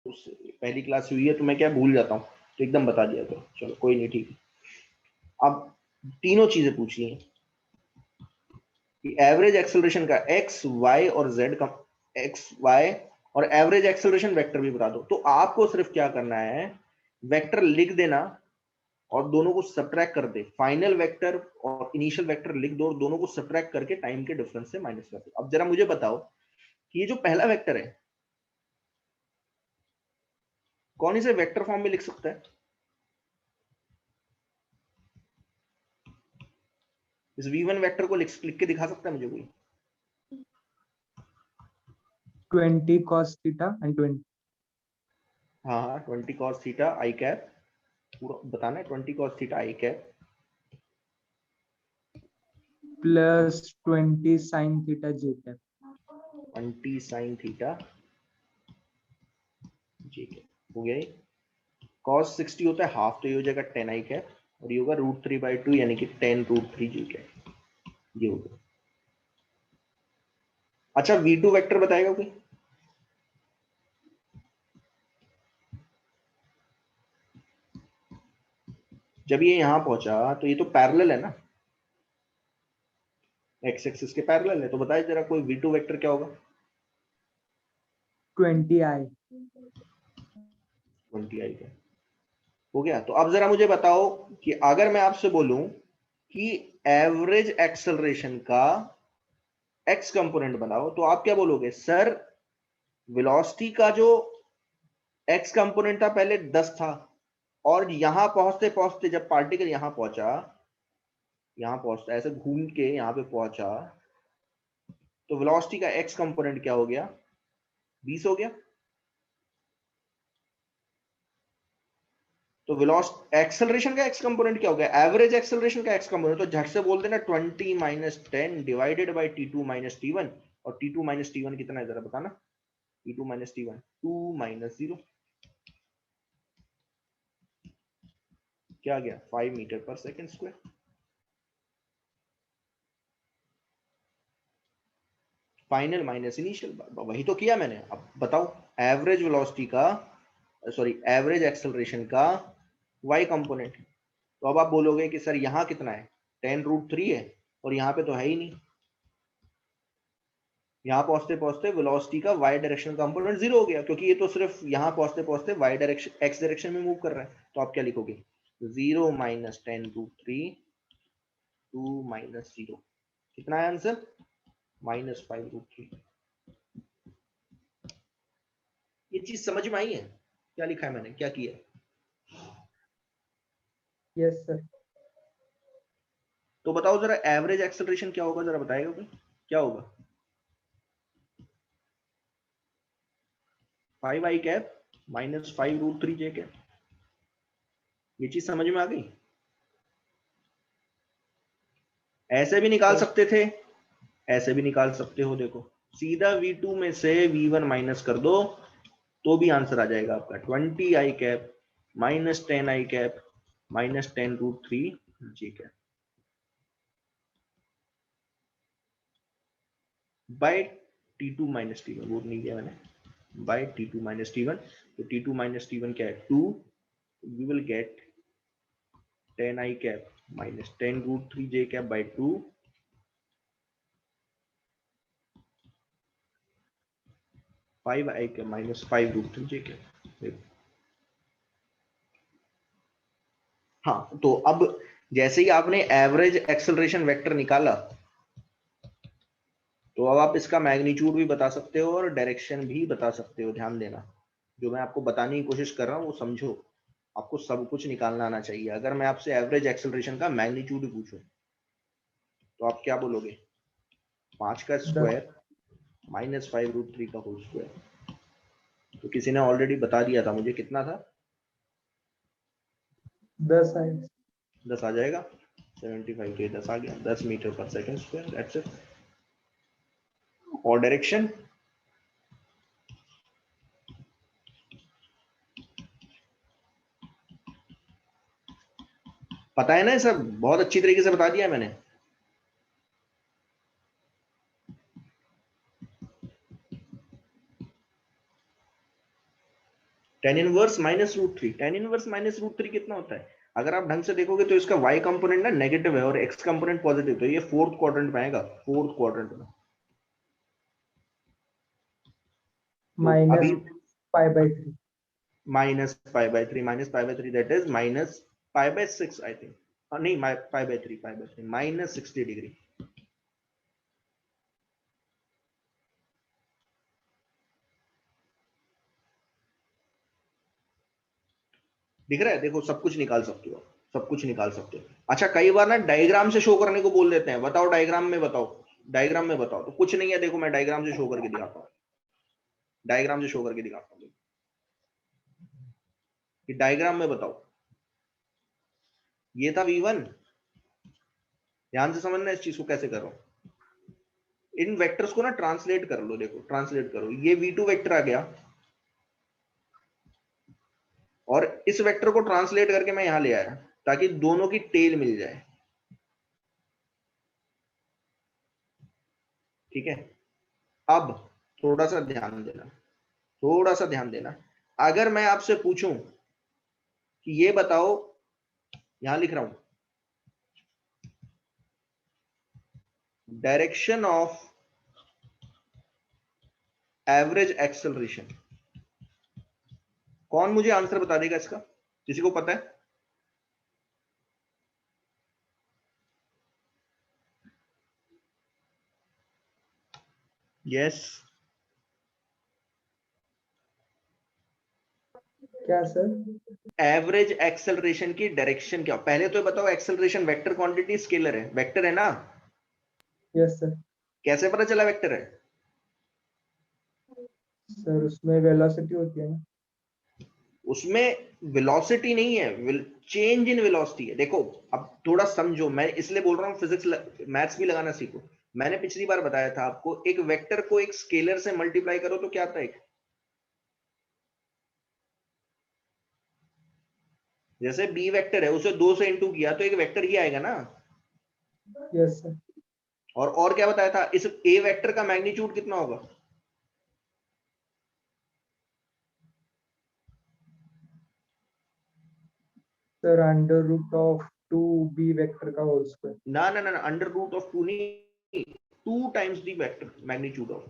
पहली क्लास हुई है तो मैं क्या भूल जाता हूँ, तो एकदम बता दिया तो चलो कोई नहीं, ठीक है। अब तीनों चीजें पूछी हैं कि एवरेज एक्सेलरेशन का एक्स वाई और जेड का, एक्स वाई और एवरेज एक्सेलरेशन वेक्टर भी बता दो। तो आपको सिर्फ क्या करना है, वेक्टर लिख देना और दोनों को सब्ट्रैक्ट कर दे, फाइनल वेक्टर और इनिशियल वेक्टर लिख दो और दोनों को सब्ट्रैक्ट करके टाइम के डिफरेंस से माइनस कर दो। अब जरा मुझे बताओ कि ये जो पहला वेक्टर है कौन इसे वेक्टर फॉर्म में लिख सकता है? इस v1 वेक्टर को लिख के दिखा सकता है मुझे कोई? 20 cos theta and 20 हाँ हाँ, 20 cos थीटा आई कैप, पूरा बताना है। 20 cos theta i cap plus 20 sin theta j cap. 20 sin theta j cap हो गया। cos 60 होता है हाफ, तो ये हो जाएगा 10 आई कैप और ये होगा √3/2 यानी कि 10√3 जी कैप, ये हो गया। अच्छा v2 वेक्टर बताएगा कोई? जब ये यहां पहुंचा तो ये तो पैरेलल है ना, एक्स एक्सिस के पैरेलल है, तो बताइए जरा कोई v2 वेक्टर क्या होगा? 20i 20 आई कैप हो गया। तो अब जरा मुझे बताओ कि अगर मैं आपसे बोलूं कि एवरेज एक्सेलरेशन का एक्स कंपोनेंट बनाओ, तो आप क्या बोलोगे? सर वेलोसिटी का जो एक्स कंपोनेंट था पहले 10 था, और यहां पहुंचते पहुंचते जब पार्टिकल यहां पहुंचा, यहां पहुंचता ऐसे घूम के यहां पे पहुंचा, तो वेलोसिटी का एक्स कंपोनेंट क्या हो गया? 20 हो गया। तो वेलोसिटी एक्सेलरेशन का एक्स कंपोनेंट क्या हो गया? एवरेज एक्सेलरेशन का एक्स कंपोनेंट। तो झट से बोल देना 20 minus 10 divided by T2 minus T1। और T2 माइनस T1 कितना है जरा बताना? T2 माइनस T1 2 माइनस 0, क्या आ गया? 5 मीटर पर second square. Final minus initial, वही तो किया मैंने। अब बताओ एवरेज वेलोसिटी का, सॉरी एवरेज एक्सेलरेशन का y कंपोनेंट। तो अब आप बोलोगे कि सर यहाँ कितना है? 10√3 है और यहाँ पे तो है ही नहीं। यहाँ पहुंचते पहुंचते वेलोसिटी का y डायरेक्शन कंपोनेंट 0 हो गया, क्योंकि ये तो सिर्फ यहाँ पहुंचते पहुंचते y डायरेक्शन x डायरेक्शन में मूव कर रहा है। तो आप क्या लिखोगे? 0 माइनस 10√3 2 माइनस 0, कितना है आंसर? -5√3। ये चीज समझ में आई है? क्या लिखा है मैंने, क्या किया? yes sir. तो बताओ जरा एवरेज एक्सेलरेशन क्या होगा, जरा बताएगा कोई? क्या होगा? 5 i cap minus 5√3 j cap. ये चीज समझ में आ गई? ऐसे भी निकाल सकते थे, ऐसे भी निकाल सकते हो। देखो सीधा v2 में से v1 माइनस कर दो तो भी आंसर आ जाएगा आपका 20 i cap minus 10 i cap minus 10√3 j cap by T2 minus T1। वो नहीं किया मैंने, बाय T2 माइनस T1। तो T2 माइनस T1 क्या है? 2। We will get 10 i cap minus 10√3 j cap by 2 5 i cap minus 5√3 j cap. हाँ, तो अब जैसे ही आपने एवरेज एक्सेलरेशन वेक्टर निकाला, तो अब आप इसका मैग्नीट्यूड भी बता सकते हो और डायरेक्शन भी बता सकते हो। ध्यान देना, जो मैं आपको बताने की कोशिश कर रहा हूँ वो समझो। आपको सब कुछ निकालना आना चाहिए। अगर मैं आपसे एवरेज एक्सेलरेशन का मैग्नीट्यूड पूछूं तो आप क्या बोलोगे? 5 का स्क्वायर माइनस 5√3 का होल स्क्वायर। तो किसी ने ऑलरेडी बता दिया था मुझे, कितना था? 10i 10 आ जाएगा। 75 के 10 आ गया, 10 मीटर पर सेकेंड स्क्वायर, दैट्स इट। और डायरेक्शन पता है ना? सब बहुत अच्छी तरीके से बता दिया मैंने। tan inverse minus root three, tan inverse minus root three कितना होता है? अगर आप ढंग से देखोगे तो इसका y कंपोनेंट ना नेगेटिव है और x कंपोनेंट पॉजिटिव, तो ये फोर्थ क्वाड्रेंट में आएगा, फोर्थ क्वाड्रेंट में। तो माइनस अभी pi by three. Minus pi by three, minus pi by three that is minus pi by six I think, नहीं pi by three minus 60 degree. दिख रहा है? देखो सब कुछ निकाल सकते हो, सब कुछ निकाल सकते हो। अच्छा कई बार ना डायग्राम से शो करने को बोल देते हैं, बताओ डायग्राम में बताओ, डायग्राम में बताओ, तो कुछ नहीं है, देखो मैं डायग्राम से शो करके दिखाता हूँ, डायग्राम से शो करके दिखाता हूँ कि डायग्राम में बताओ। ये था V1, ध्यान से समझना इस चीज को कैसे करो। इन वेक्टर्स को ना ट्रांसलेट कर लो, देखो ट्रांसलेट करो, ये V2 वेक्टर आ गया और इस वेक्टर को ट्रांसलेट करके मैं यहां ले आया ताकि दोनों की टेल मिल जाए, ठीक है। अब थोड़ा सा ध्यान देना, थोड़ा सा ध्यान देना। अगर मैं आपसे पूछूं कि ये बताओ, यहां लिख रहा हूं, डायरेक्शन ऑफ एवरेज एक्सेलरेशन, कौन मुझे आंसर बता देगा इसका? किसी को पता है? यस। क्या सर? एवरेज एक्सेलरेशन की डायरेक्शन क्या? पहले तो बताओ, एक्सेलरेशन वेक्टर क्वांटिटी स्केलर है, वेक्टर है ना? Yes sir. कैसे पता चला वेक्टर है? सर उसमें वेलोसिटी होती है ना। उसमें वेलोसिटी नहीं है, चेंज इन वेलोसिटी है। देखो अब थोड़ा समझो, मैं इसलिए बोल रहा हूँ फिजिक्स मैथ्स भी लगाना सीखो। मैंने पिछली बार बताया था आपको, एक वेक्टर को एक स्केलर से मल्टीप्लाई करो तो क्या आता है? जैसे बी वेक्टर है, उसे 2 से इंटू किया तो एक वेक्टर ही आएगा ना। Yes sir. और क्या बताया था, इस ए वेक्टर का मैग्नीट्यूड कितना होगा? Sir under root of two B vector का होल स्क्वायर। ना ना ना, अंडर रूट ऑफ टू नहीं, 2 times the vector magnitude of.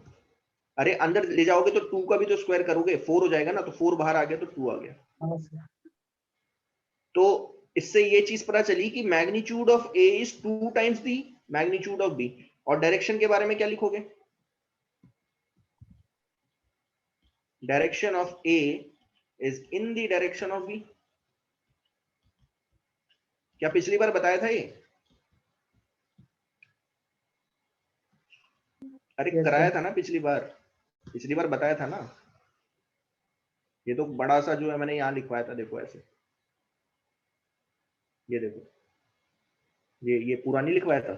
अरे अंदर ले जाओगे तो 2 का भी तो स्क्वायर करोगे, 4 हो जाएगा ना, तो 4 बाहर आ गया तो 2 आ गया। हाँ सर। तो इससे ये चीज पता चली कि magnitude of A is 2 times the magnitude of B. और डायरेक्शन के बारे में क्या लिखोगे? Direction of A is in the direction of B. क्या पिछली बार बताया था ये? अरे यस कराया सर। था ना पिछली बार, पिछली बार बताया था ना। ये तो बड़ा सा जो है मैंने यहां लिखवाया था, देखो ऐसे, ये देखो, ये पूरा नहीं लिखवाया था,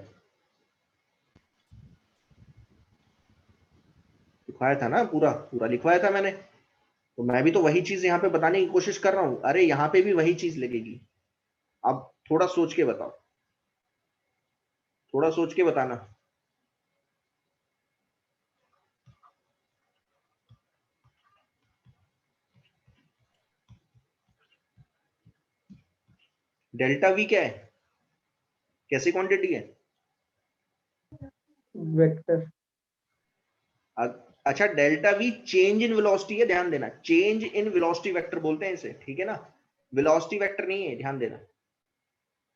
लिखवाया था ना, पूरा पूरा लिखवाया था मैंने। तो मैं भी तो वही चीज यहाँ पे बताने की कोशिश कर रहा हूँ। अरे यहाँ पे भी वही चीज लगेगी। अब थोड़ा सोच के बताओ, थोड़ा सोच के बताना। डेल्टा वी क्या है? कैसी क्वांटिटी है? वेक्टर। अच्छा delta we change in velocity है, ध्यान देना, चेंज इन वेलोसिटी वेक्टर बोलते हैं इसे, ठीक है ना? वेलोसिटी वेक्टर नहीं है, ध्यान देना।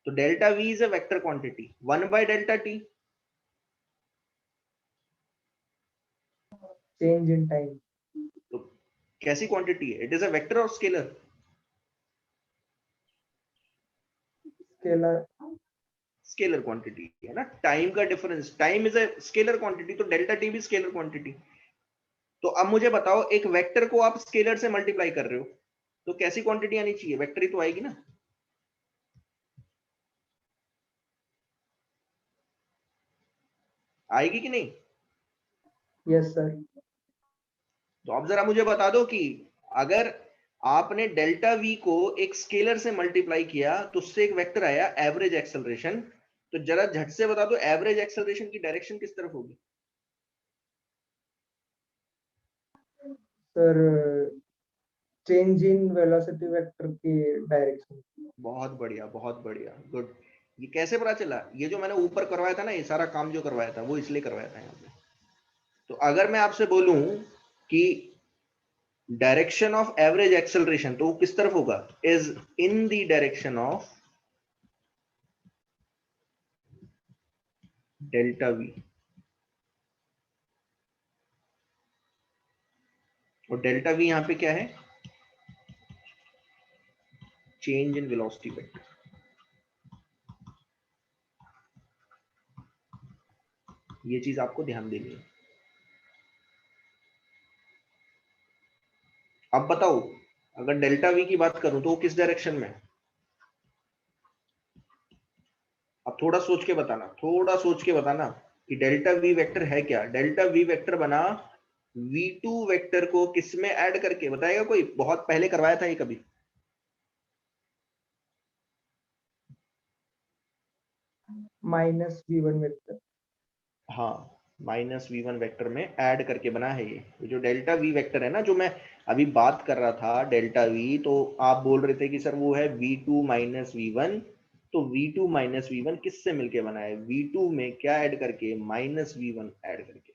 तो delta we is a vector quantity, 1/Δt। Change in time. तो कैसी क्वांटिटी है? इट इज अ वेक्टर और स्केलर? स्केलर। स्केलर क्वांटिटी है ना। टाइम का difference, time is a scalar quantity, तो डेल्टा टी भी स्केलर क्वांटिटी। तो अब मुझे बताओ, एक वेक्टर को आप स्केलर से मल्टीप्लाई कर रहे हो तो कैसी क्वांटिटी आनी चाहिए? वेक्टर ही तो आएगी ना। आएगी कि नहीं? Yes sir. तो अब जरा मुझे बता दो कि अगर आपने डेल्टा वी को एक स्केलर से मल्टीप्लाई किया तो उससे एक वेक्टर आया एवरेज एक्सेलरेशन, तो जरा झट से बता दो एवरेज एक्सेलरेशन की डायरेक्शन किस तरफ होगी? Sir change in velocity vector की डायरेक्शन। बहुत बढ़िया, बहुत बढ़िया, गुड। ये कैसे पता चला? ये जो मैंने ऊपर करवाया था ना, ये सारा काम जो करवाया था वो इसलिए करवाया था यहाँ पे। तो अगर मैं आपसे बोलूं कि डायरेक्शन ऑफ एवरेज एक्सेलरेशन, तो वो किस तरफ होगा? Is in the direction of delta we. और डेल्टा वी यहां पे क्या है? Change in velocity vector. ये चीज आपको ध्यान देनी है। अब बताओ, अगर डेल्टा वी की बात करूं तो वो किस डायरेक्शन में है? अब थोड़ा सोच के बताना, थोड़ा सोच के बताना कि डेल्टा वी वेक्टर है क्या। डेल्टा वी वेक्टर बना v2 वेक्टर को किस में ऐड करके, बताएगा कोई? बहुत पहले करवाया था ये कभी? -v1 vector. हाँ, -v1 वेक्टर में ऐड करके बना है ये जो डेल्टा वी वेक्टर है ना, जो मैं अभी बात कर रहा था डेल्टा वी, तो आप बोल रहे थे कि सर वो है v2 -v1। तो v2 -v1 किससे मिलके बना है? v2 में क्या ऐड करके? -v1 ऐड करके।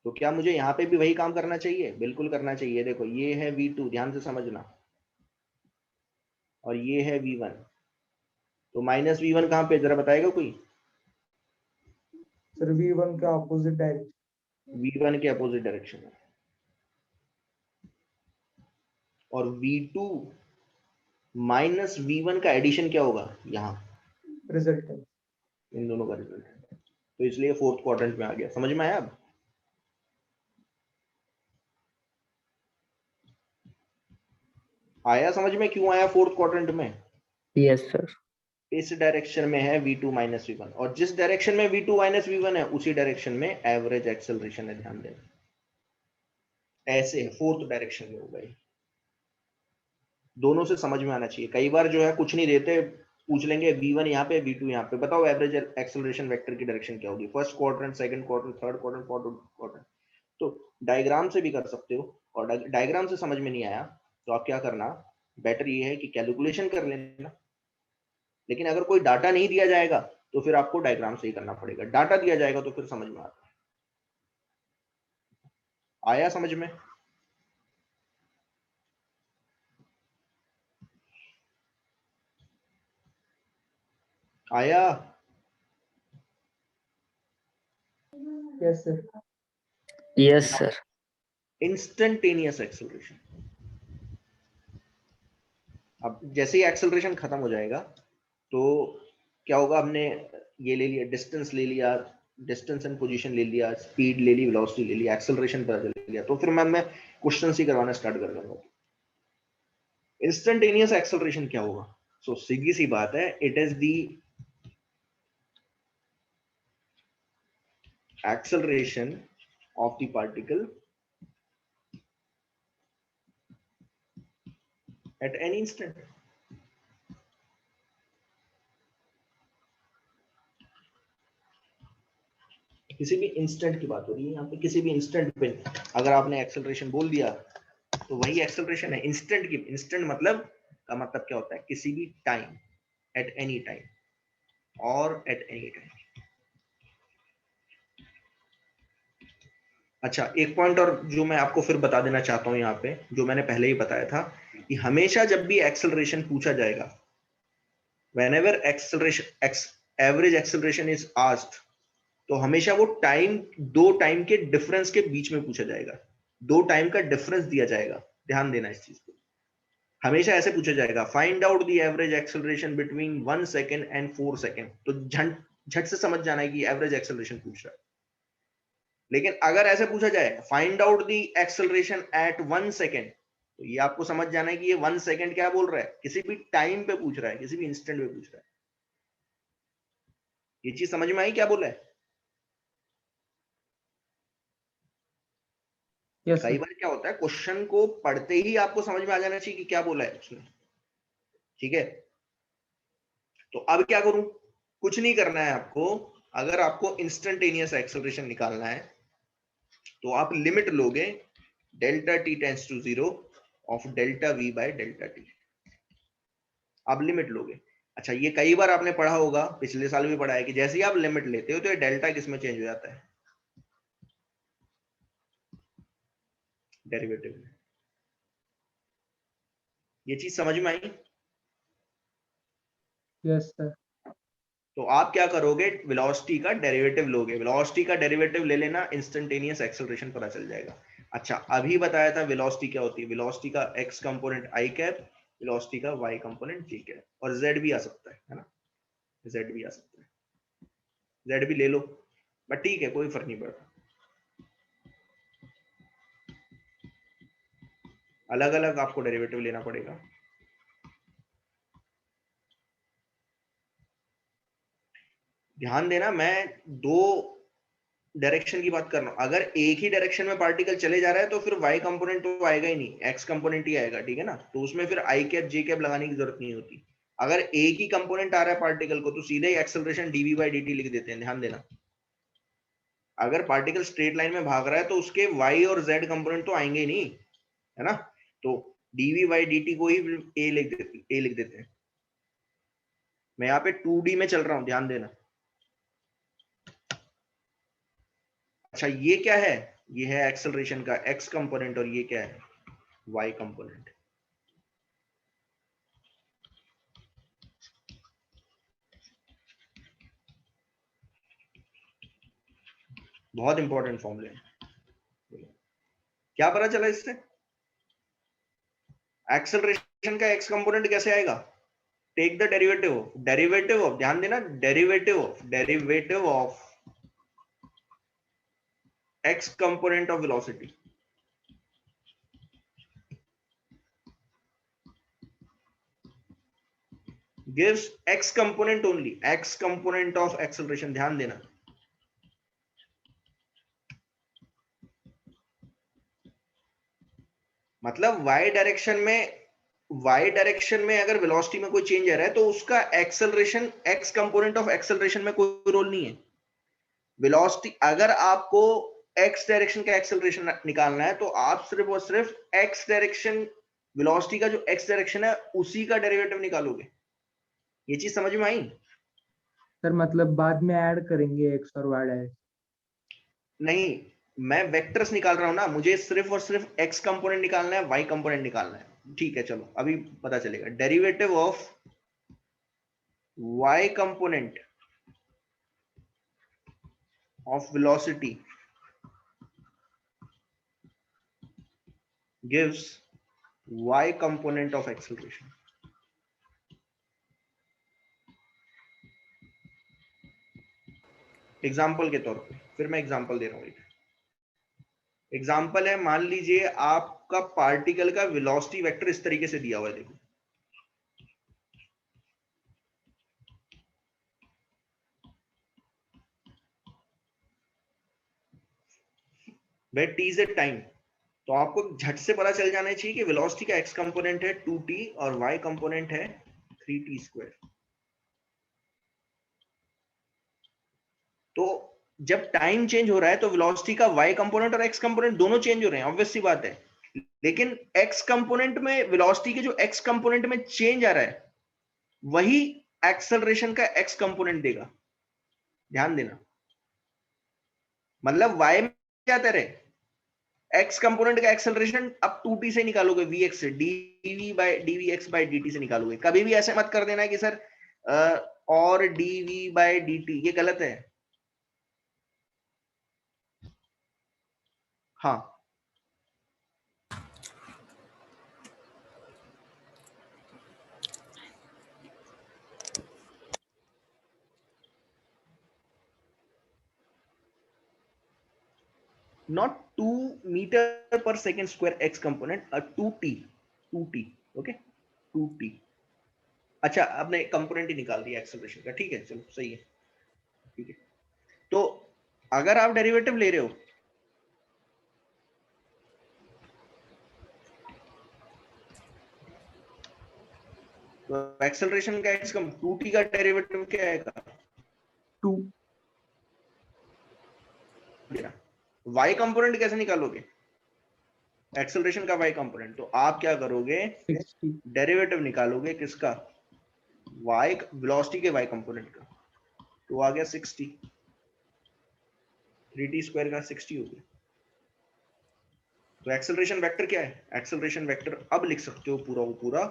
तो क्या मुझे यहाँ पे भी वही काम करना चाहिए? बिल्कुल करना चाहिए। देखो ये है v2, ध्यान से समझना, और ये है v1। तो -v1 कहाँ पे, जरा बताएगा कोई? सर v1 का अपोजिट डायरेक्शन। v1 के अपोजिट डायरेक्शन में। और v2 -v1 का एडिशन क्या होगा यहाँ? रिजल्टेंट। इन दोनों का रिजल्ट है। तो इसलिए फोर्थ क्वाड्रेंट में आ गया। समझ में आया अब? आया समझ में क्यों आया फोर्थ क्वाड्रेंट में? Yes sir. इस डायरेक्शन में है v2 -v1, और जिस डायरेक्शन में v2 -v1 है उसी डायरेक्शन में एवरेज एक्सेलरेशन है। ध्यान देना, ऐसे है, फोर्थ डायरेक्शन में होगा ये। दोनों से समझ में आना चाहिए। कई बार जो है कुछ नहीं देते, पूछ लेंगे v1 यहाँ पे v2 यहाँ पे, बताओ एवरेज एक्सेलरेशन वेक्टर की डायरेक्शन क्या होगी? First quadrant, second quadrant, third quadrant, fourth quadrant. तो डायग्राम से भी कर सकते हो, और डायग्राम से समझ में नहीं आया तो आप क्या करना, बेटर ये है कि कैलकुलेशन कर लेना। लेकिन अगर कोई डाटा नहीं दिया जाएगा तो फिर आपको डायग्राम से ही करना पड़ेगा। डाटा दिया जाएगा तो फिर समझ में आता है। आया समझ में? आया? Yes sir. Yes sir. Instantaneous acceleration. अब जैसे ही एक्सेलरेशन खत्म हो जाएगा तो क्या होगा? हमने ये ले लिया, डिस्टेंस ले लिया, डिस्टेंस एंड पोजीशन ले लिया, स्पीड ले ली, वेलोसिटी ले लिया, एक्सेलरेशन पता चल गया, तो फिर मैं क्वेश्चन ही करवाना स्टार्ट कर दूंगा। इंस्टेंटेनियस एक्सेलरेशन क्या होगा? सो सीधी सी बात है, it is the acceleration of the particle at any instant। किसी भी इंस्टेंट की बात हो रही है यहाँ पे। किसी भी इंस्टेंट पे अगर आपने एक्सेलरेशन बोल दिया तो वही एक्सेलरेशन है। इंस्टेंट की, इंस्टेंट मतलब का मतलब क्या होता है? किसी भी टाइम, एट एनी टाइम, और एट एनी टाइम। अच्छा, एक पॉइंट और जो मैं आपको फिर बता देना चाहता हूं यहाँ पे, जो मैंने पहले ही बताया था, कि हमेशा जब भी एक्सेलरेशन पूछा जाएगा, whenever acceleration average acceleration is asked, तो हमेशा वो टाइम, दो टाइम के डिफरेंस के बीच में पूछा जाएगा। दो टाइम का डिफरेंस दिया जाएगा। ध्यान देना इस चीज को। हमेशा ऐसे पूछा जाएगा, find out the average acceleration between 1 second and 4 second. तो झट से समझ जाना है कि एवरेज एक्सेलरेशन पूछ रहा है। लेकिन अगर ऐसे पूछा जाए, find out the acceleration at 1 second, तो ये आपको समझ जाना है कि ये 1 सेकंड क्या बोल रहा है? किसी भी टाइम पे पूछ रहा है, किसी भी इंस्टेंट पे पूछ रहा है। ये चीज समझ में आई क्या बोला है? यस कई सर। बार क्या होता है, क्वेश्चन को पढ़ते ही आपको समझ में आ जाना चाहिए कि क्या बोला है उसने। ठीक है, तो अब क्या करूं? कुछ नहीं करना है आपको। अगर आपको इंस्टेंटेनियस एक्सेलरेशन निकालना है तो आप लिमिट लोगे delta T tends to 0 of delta V by delta T, आप लिमिट लोगे। अच्छा, ये कई बार आपने पढ़ा होगा, पिछले साल भी पढ़ा है कि जैसे ही आप लिमिट लेते हो तो ये डेल्टा किस में चेंज हो जाता है, डेरिवेटिव में। ये चीज समझ में आई? Yes sir. तो आप क्या करोगे, वेलोसिटी का डेरिवेटिव लोगे, वेलोसिटी का डेरिवेटिव ले लेना, इंस्टेंटेनियस एक्सेलरेशन पता चल जाएगा। अच्छा, अभी बताया था वेलोसिटी क्या होती है, वेलोसिटी का x component I cap, velocity का वाई कंपोनेंट जी कैप, और जेड भी आ सकता है ना, जेड भी आ सकता है, जेड भी ले लो, बट ठीक है, कोई फर्क नहीं पड़ता, अलग अलग आपको डेरिवेटिव लेना पड़ेगा। ध्यान देना, मैं दो डायरेक्शन की बात कर रहा हूं, अगर एक ही डायरेक्शन में पार्टिकल चले जा रहा है तो फिर y कंपोनेंट तो आएगा ही नहीं, x कंपोनेंट ही आएगा, ठीक है ना, तो उसमें फिर i कैप j कैप लगाने की जरूरत नहीं होती। अगर एक ही कंपोनेंट आ रहा है पार्टिकल को तो सीधे ही एक्सेलरेशन dv बाई dt लिख देते हैं, ध्यान देना। अगर पार्टिकल स्ट्रेट लाइन में भाग रहा है तो उसके y और z कंपोनेंट तो आएंगे ही नहीं, है ना, तो dv बाई dt को ही a लिख देते हैं। मैं यहाँ पे 2D में चल रहा हूं, ध्यान देना। अच्छा, ये क्या है, ये है एक्सेलरेशन का x कंपोनेंट, और ये क्या है, y कंपोनेंट। बहुत इंपॉर्टेंट फॉर्मूले हैं। क्या पता चला इससे, एक्सेलरेशन का x कंपोनेंट कैसे आएगा, टेक द डेरिवेटिव ऑफ, ध्यान देना, derivative of x component of velocity, gives x component only, x component of acceleration, ध्यान देना। मतलब y डायरेक्शन में अगर वेलोसिटी में कोई चेंज आ रहा है तो उसका acceleration, x component of acceleration में कोई रोल नहीं है। वेलोसिटी, अगर आपको x डायरेक्शन का एक्सेलरेशन निकालना है तो आप सिर्फ और सिर्फ x डायरेक्शन, वेलोसिटी का जो x डायरेक्शन है उसी का डेरिवेटिव निकालोगे। ये चीज समझ में आई? सर मतलब बाद में ऐड करेंगे एक्स और वाई डायरेक्शन? नहीं, मैं वेक्टर्स निकाल रहा हूं ना, मुझे सिर्फ और सिर्फ x कंपोनेंट निकालना है, y कंपोनेंट निकालना है। ठीक है, चलो अभी पता चलेगा। Derivative of y component of velocity gives y component of acceleration. Example के तौर पे, फिर मैं एग्जाम्पल दे रहा हूं। एग्जाम्पल है, मान लीजिए आपका पार्टिकल का वेलोसिटी वेक्टर इस तरीके से दिया हुआ है, देखो, भाई t इज ए टाइम, तो आपको झट से पता चल जाना चाहिए कि वेलोसिटी का x कंपोनेंट है 2t और y कंपोनेंट है 3t²। तो जब टाइम चेंज हो रहा है तो वेलोसिटी का y कंपोनेंट और x कंपोनेंट दोनों चेंज हो रहे हैं, ऑब्वियस सी बात है। लेकिन x कंपोनेंट में, वेलोसिटी के जो x कंपोनेंट में चेंज आ रहा है वही एक्सेलरेशन का x कंपोनेंट देगा, ध्यान देना। मतलब y में क्या तरह x कंपोनेंट का एक्सेलरेशन अब 2t से निकालोगे, vx से, dvx बाय dt से निकालोगे। कभी भी ऐसे मत कर देना कि सर और dv बाय dt, ये गलत है। हाँ, not 2 meter per second square x component, 2t, okay, 2t। अच्छा, आपने कंपोनेंट ही निकाल दिया एक्सेलरेशन का, ठीक है, चलो सही है, ठीक है। तो अगर आप डेरिवेटिव ले रहे हो तो एक्सेलरेशन का x कम 2t का डेरिवेटिव क्या आएगा, 2। y कंपोनेंट कैसे निकालोगे, एक्सेलरेशन का y कंपोनेंट? तो आप क्या करोगे, 60 डेरिवेटिव निकालोगे किसका, y वेलोसिटी के y कंपोनेंट का। तो आ गया 60, 3t स्क्वायर का 60 हो गया। तो एक्सेलरेशन वेक्टर क्या है, एक्सेलरेशन वेक्टर अब लिख सकते हो पूरा वो पूरा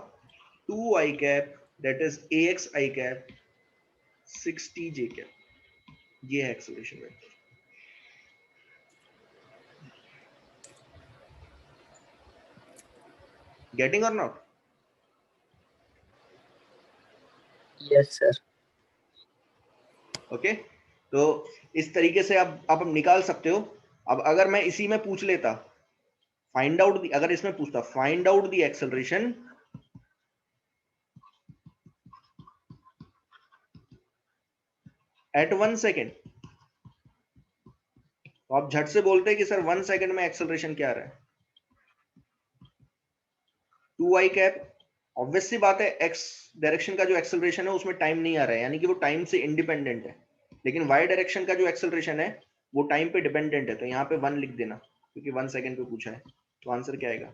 2i cap that is ax i cap 60 j cap, ये है एक्सेलरेशन वेक्टर। गेटिंग और नॉट? Yes, sir. ओके, तो इस तरीके से आप निकाल सकते हो। अब अगर मैं इसी में पूछ लेता फाइंड आउट, अगर इसमें पूछता find out the acceleration at 1 second, तो आप झट से बोलते हैं कि सर 1 सेकेंड में एक्सेलरेशन क्या आ रहा है, 2i कैप। ऑब्वियस सी बात है, एक्स डायरेक्शन का जो एक्सेलरेशन है उसमें टाइम नहीं आ रहा है, यानी कि वो टाइम से इंडिपेंडेंट है। लेकिन वाई डायरेक्शन का जो एक्सेलरेशन है वो टाइम पे डिपेंडेंट है, तो यहाँ पे 1 लिख देना क्योंकि 1 सेकेंड पे पूछा है। तो आंसर क्या आएगा,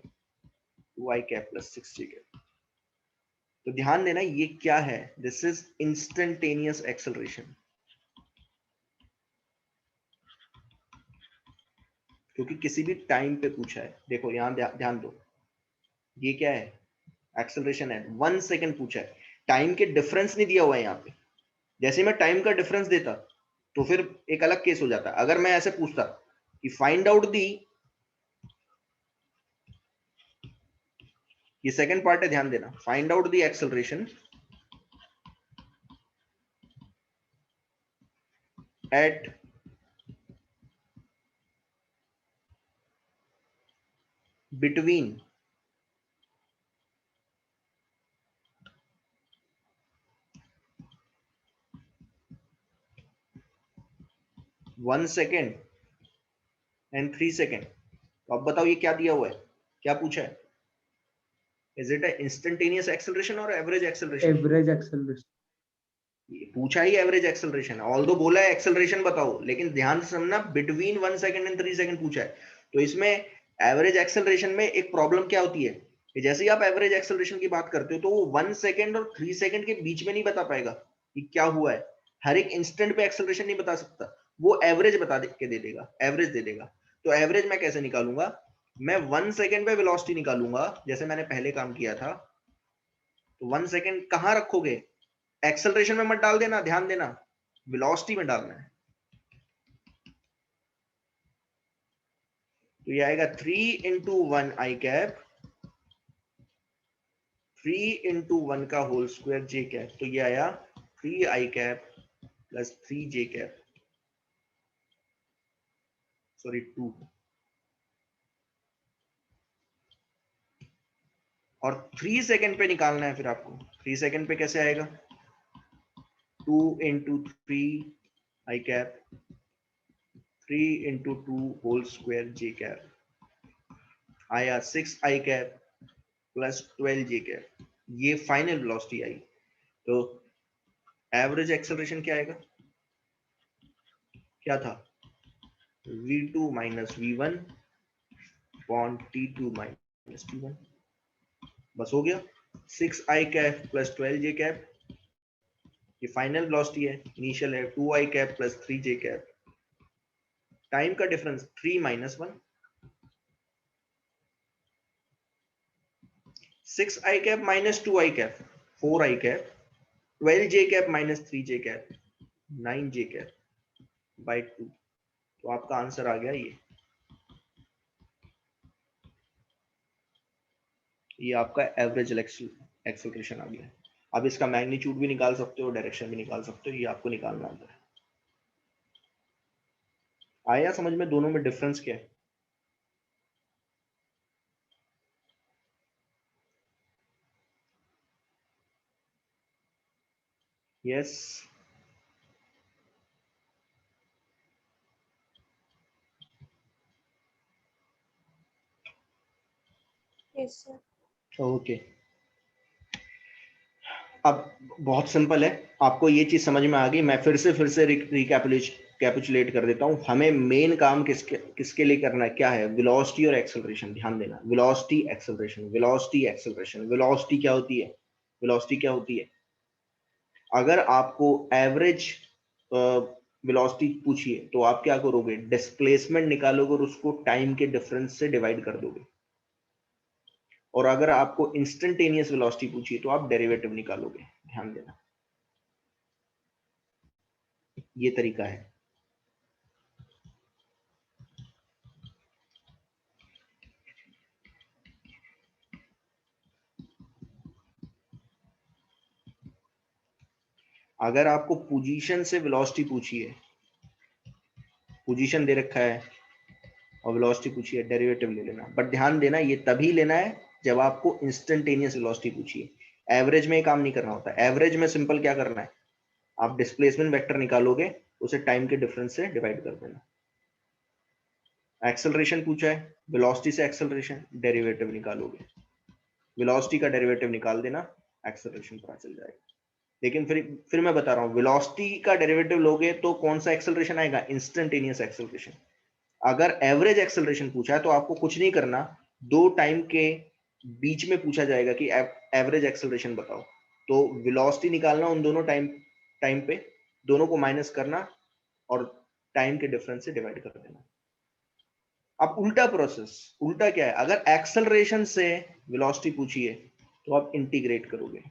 2i cap plus 6j cap. तो ध्यान देना ये क्या है, दिस इज इंस्टेंटेनियस एक्सेलरेशन, क्योंकि किसी भी टाइम पे पूछा है। देखो यहाँ ध्यान दो, ये क्या है, एक्सेलरेशन है, 1 सेकेंड पूछा है, टाइम के डिफरेंस नहीं दिया हुआ है यहाँ पे। जैसे मैं टाइम का डिफरेंस देता तो फिर एक अलग केस हो जाता। अगर मैं ऐसे पूछता कि फाइंड आउट दी, ये सेकंड पार्ट है, ध्यान देना, find out the acceleration at between 1 second and 3 second. तो अब बताओ ये क्या दिया हुआ है, क्या पूछा है, इज इट इंस्टेंटेनियस एक्सेलरेशन और एवरेज एक्सेलरेशन? Average acceleration. पूछा ही एवरेज एक्सेलरेशन है, ऑल्दो बोला है एक्सेलरेशन बताओ, लेकिन ध्यान से समझना बिटवीन 1 सेकेंड एंड 3 सेकेंड पूछा है। तो इसमें एवरेज एक्सेलरेशन में एक प्रॉब्लम क्या होती है कि जैसे ही आप एवरेज एक्सेलरेशन की बात करते हो तो वो 1 सेकेंड और 3 सेकेंड के बीच में नहीं बता पाएगा कि क्या हुआ है, हर एक इंस्टेंट पे एक्सेलरेशन नहीं बता सकता, वो एवरेज बता के दे देगा, एवरेज दे देगा। तो एवरेज मैं कैसे निकालूंगा, मैं 1 सेकेंड पे वेलोसिटी निकालूंगा जैसे मैंने पहले काम किया था। तो 1 सेकेंड कहां रखोगे, एक्सेलरेशन में मत डाल देना, ध्यान देना वेलोसिटी में डालना है। तो ये आएगा 3 इंटू 1 आई कैप, 3 इंटू 1 का होल स्क्वायर जे कैप। तो ये आया 3 आई कैप प्लस 3 जे कैप, सॉरी 2। और 3 सेकेंड पे निकालना है फिर आपको, 3 सेकेंड पे कैसे आएगा, 2 इंटू 3 आई कैप 3 इंटू 2 होल स्क्वायर जे कैप, आया 6 आई कैप प्लस 12 जे कैप, ये फाइनल वेलोसिटी आई। तो एवरेज एक्सेलरेशन क्या आएगा, क्या था, v2 minus v1 upon t2 minus t1। बस हो गया, 6 आई कैप प्लस 12 जे कैप, ये फाइनल वेलोसिटी है, इनिशियल है 2 आई कैप प्लस 3 जे कैप, टाइम का difference 3 minus 1, 6 I cap minus 2 I cap 4 I cap, 12 J cap minus 3 J cap 9 J cap by 2। तो आपका answer आ गया ये आपका एवरेज एक्सेलरेशन आ गया। अब इसका मैग्नीट्यूड भी निकाल सकते हो, डायरेक्शन भी निकाल सकते हो, ये आपको निकालना आता है। आया समझ में दोनों में डिफरेंस क्या है? Yes Yes, sir. ओके। अब बहुत सिंपल है, आपको ये चीज समझ में आ गई। मैं फिर से रिकैपिटुलेट कैपिचुलेट कर देता हूं। हमें मेन काम किसके लिए करना है, क्या है, वेलोसिटी और एक्सेलरेशन। ध्यान देना, velocity acceleration, velocity acceleration. Velocity क्या होती है, वेलोसिटी क्या होती है? अगर आपको एवरेज वेलोसिटी पूछिए तो आप क्या करोगे, डिस्प्लेसमेंट निकालोगे और उसको टाइम के डिफरेंस से डिवाइड कर दोगे। और अगर आपको इंस्टेंटेनियस वेलोसिटी पूछिए तो आप डेरिवेटिव निकालोगे। ध्यान देना, ये तरीका है। अगर आपको पोजीशन से वेलोसिटी पूछिए, पोजीशन दे रखा है और वेलोसिटी पूछिए, डेरिवेटिव ले लेना। बट ध्यान देना, ये तभी लेना है जब आपको इंस्टेंटेनियस वेलोसिटी पूछिए। एवरेज में ये काम नहीं करना होता। एवरेज में सिंपल क्या करना है, आप डिस्प्लेसमेंट वेक्टर निकालोगे, उसे टाइम के डिफरेंस से डिवाइड कर देना। एक्सेलरेशन पूछा है, वेलोसिटी से एक्सेलरेशन, डेरिवेटिव निकालोगे, वेलोसिटी का डेरिवेटिव निकाल देना, एक्सेलरेशन पता चल जाएगा। लेकिन फिर मैं बता रहा हूं, वेलोसिटी का डेरिवेटिव लोगे तो कौन सा एक्सेलरेशन आएगा, इंस्टेंटेनियस एक्सेलरेशन। अगर एवरेज एक्सेलरेशन पूछा है तो आपको कुछ नहीं करना, दो टाइम के बीच में पूछा जाएगा कि एवरेज एक्सेलरेशन बताओ, तो वेलोसिटी निकालना, उन दोनों टाइम पे दोनों को माइनस करना और टाइम के डिफरेंस से डिवाइड कर देना। अब उल्टा प्रोसेस, उल्टा क्या है, अगर एक्सेलरेशन से वेलोसिटी पूछिए तो आप इंटीग्रेट करोगे,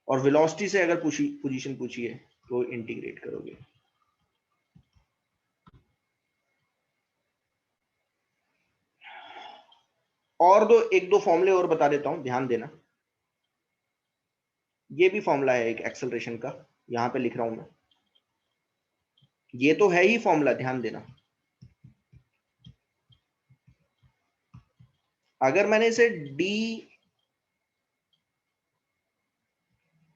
और वेलोसिटी से अगर पोजीशन पूछिए तो इंटीग्रेट करोगे। और एक दो फॉर्मूले और बता देता हूं, ध्यान देना। ये भी फॉर्मूला है एक एक्सेलरेशन का, यहां पे लिख रहा हूं मैं, ये तो है ही फॉर्मूला, ध्यान देना। अगर मैंने इसे डी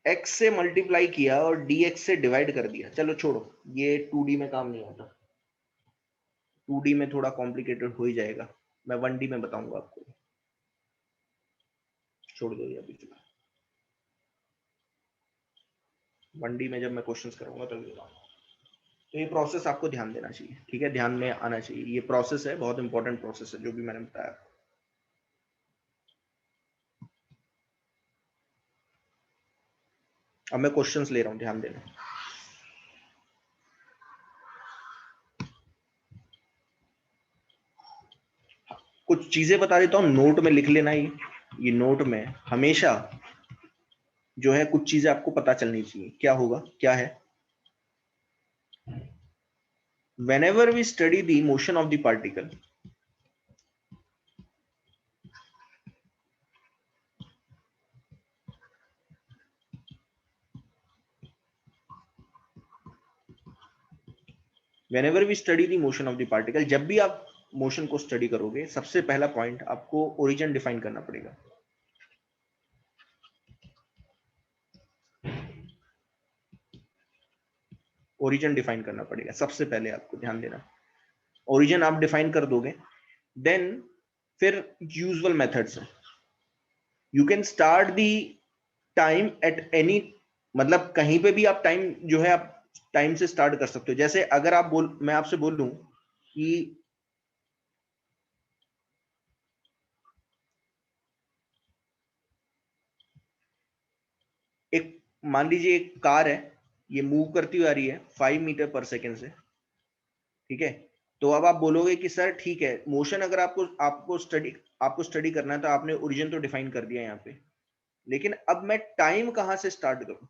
एक्स से मल्टीप्लाई किया और डी एक्स से डिवाइड कर दिया, चलो छोड़ो, ये 2D में काम नहीं आता, 2D में थोड़ा कॉम्प्लिकेटेड हो ही जाएगा, मैं 1D में बताऊंगा आपको, छोड़ दो ये अभी फिलहाल। 1D में जब मैं क्वेश्चंस करूंगा तभी बताऊंगा। तो ये प्रोसेस आपको ध्यान देना चाहिए, ठीक है, ध्यान में आना चाहिए। ये प्रोसेस है, बहुत इंपॉर्टेंट प्रोसेस है जो भी मैंने बताया। अब मैं क्वेश्चंस ले रहा हूं, ध्यान देना। कुछ चीजें बता देता हूं, नोट में लिख लेना। ये नोट में हमेशा जो है कुछ चीजें आपको पता चलनी चाहिए। क्या होगा, क्या है, whenever we study the motion of the particle, whenever we study the motion of the particle, जब भी आप मोशन को स्टडी करोगे, सबसे पहला पॉइंट आपको ओरिजिन डिफाइन करना पड़ेगा। ओरिजिन डिफाइन करना पड़ेगा सबसे पहले आपको, ध्यान देना। ओरिजिन आप डिफाइन कर दोगे, देन फिर यूजुअल मेथड्स है, you can start the time at any, मतलब कहीं पे भी आप टाइम जो है आप टाइम से स्टार्ट कर सकते हो। जैसे अगर मैं आपसे बोलूं कि एक, मान लीजिए एक कार है, ये मूव करती हुई आ रही है 5 मीटर पर सेकेंड से, ठीक है। तो अब आप बोलोगे कि सर ठीक है, मोशन अगर आपको स्टडी करना है तो आपने ओरिजिन तो डिफाइन कर दिया यहाँ पे, लेकिन अब मैं टाइम कहां से स्टार्ट करूं,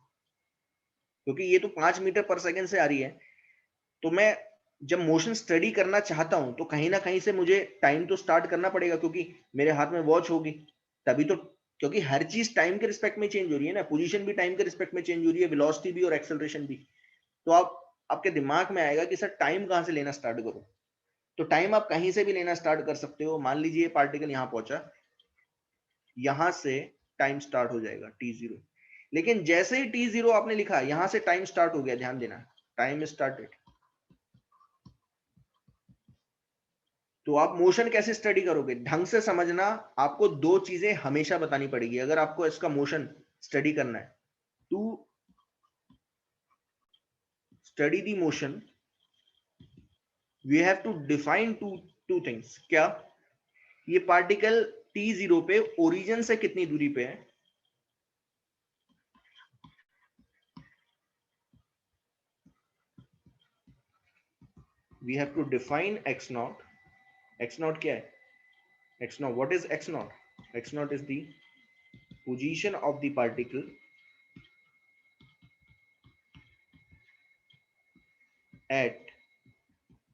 क्योंकि ये तो 5 मीटर पर सेकेंड से आ रही है। तो मैं जब मोशन स्टडी करना चाहता हूं तो कहीं ना कहीं से मुझे टाइम तो स्टार्ट करना पड़ेगा, क्योंकि मेरे हाथ में वॉच होगी तभी तो, क्योंकि हर चीज टाइम के रिस्पेक्ट में चेंज हो रही है ना, पोजीशन भी टाइम के रिस्पेक्ट में चेंज हो रही है, वेलोसिटी भी और एक्सेलरेशन भी। तो आपके दिमाग में आएगा कि सर टाइम कहां से लेना स्टार्ट करूं। तो टाइम आप कहीं से भी लेना स्टार्ट कर सकते हो। मान लीजिए पार्टिकल यहां पहुंचा, यहां से टाइम स्टार्ट हो जाएगा t0, लेकिन जैसे ही t0 आपने लिखा, यहां से टाइम स्टार्ट हो गया, ध्यान देना, टाइम स्टार्टेड। तो आप मोशन कैसे स्टडी करोगे, ढंग से समझना, आपको दो चीजें हमेशा बतानी पड़ेगी अगर आपको इसका मोशन स्टडी करना है। To study the motion, we have to define two things. क्या ये पार्टिकल t0 पे ओरिजिन से कितनी दूरी पे है, we have to define x naught. x naught क्या है? x naught, what is x naught? x naught is the position of the particle at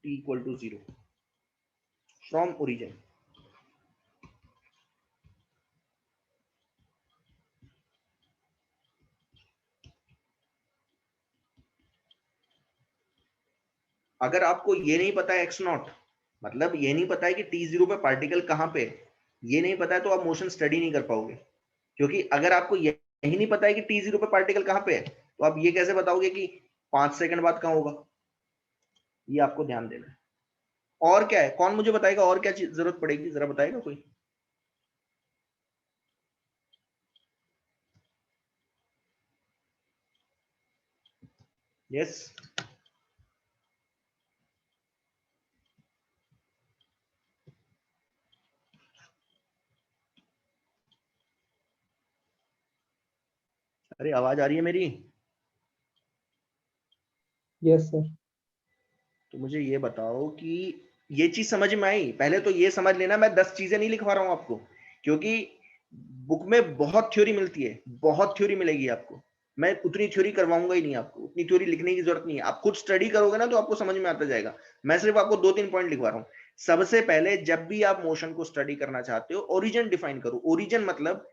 t equal to 0 from origin. अगर आपको ये नहीं पता है x नॉट, मतलब ये नहीं पता है कि t0 पे पार्टिकल कहां पे है, ये नहीं पता है तो आप मोशन स्टडी नहीं कर पाओगे। क्योंकि अगर आपको यही नहीं पता है कि t0 पे पार्टिकल कहां पे है, तो आप ये कैसे बताओगे कि 5 सेकंड बाद कहां होगा? ये आपको ध्यान देना है। और क्या है, कौन मुझे बताएगा और क्या जरूरत पड़ेगी, जरा बताएगा कोई? यस अरे आवाज आ रही है मेरी? Yes sir. तो मुझे ये बताओ कि ये चीज समझ में आई? पहले तो ये समझ लेना, मैं 10 चीजें नहीं लिखवा रहा हूं आपको, क्योंकि बुक में बहुत थ्योरी मिलती है, बहुत थ्योरी मिलेगी आपको। मैं उतनी थ्योरी करवाऊंगा ही नहीं आपको, उतनी थ्योरी लिखने की जरूरत नहीं है। आप खुद स्टडी करोगे ना तो आपको समझ में आता जाएगा। मैं सिर्फ आपको 2-3 पॉइंट लिखवा रहा हूँ। सबसे पहले, जब भी आप मोशन को स्टडी करना चाहते हो, ओरिजिन डिफाइन करो। ओरिजिन मतलब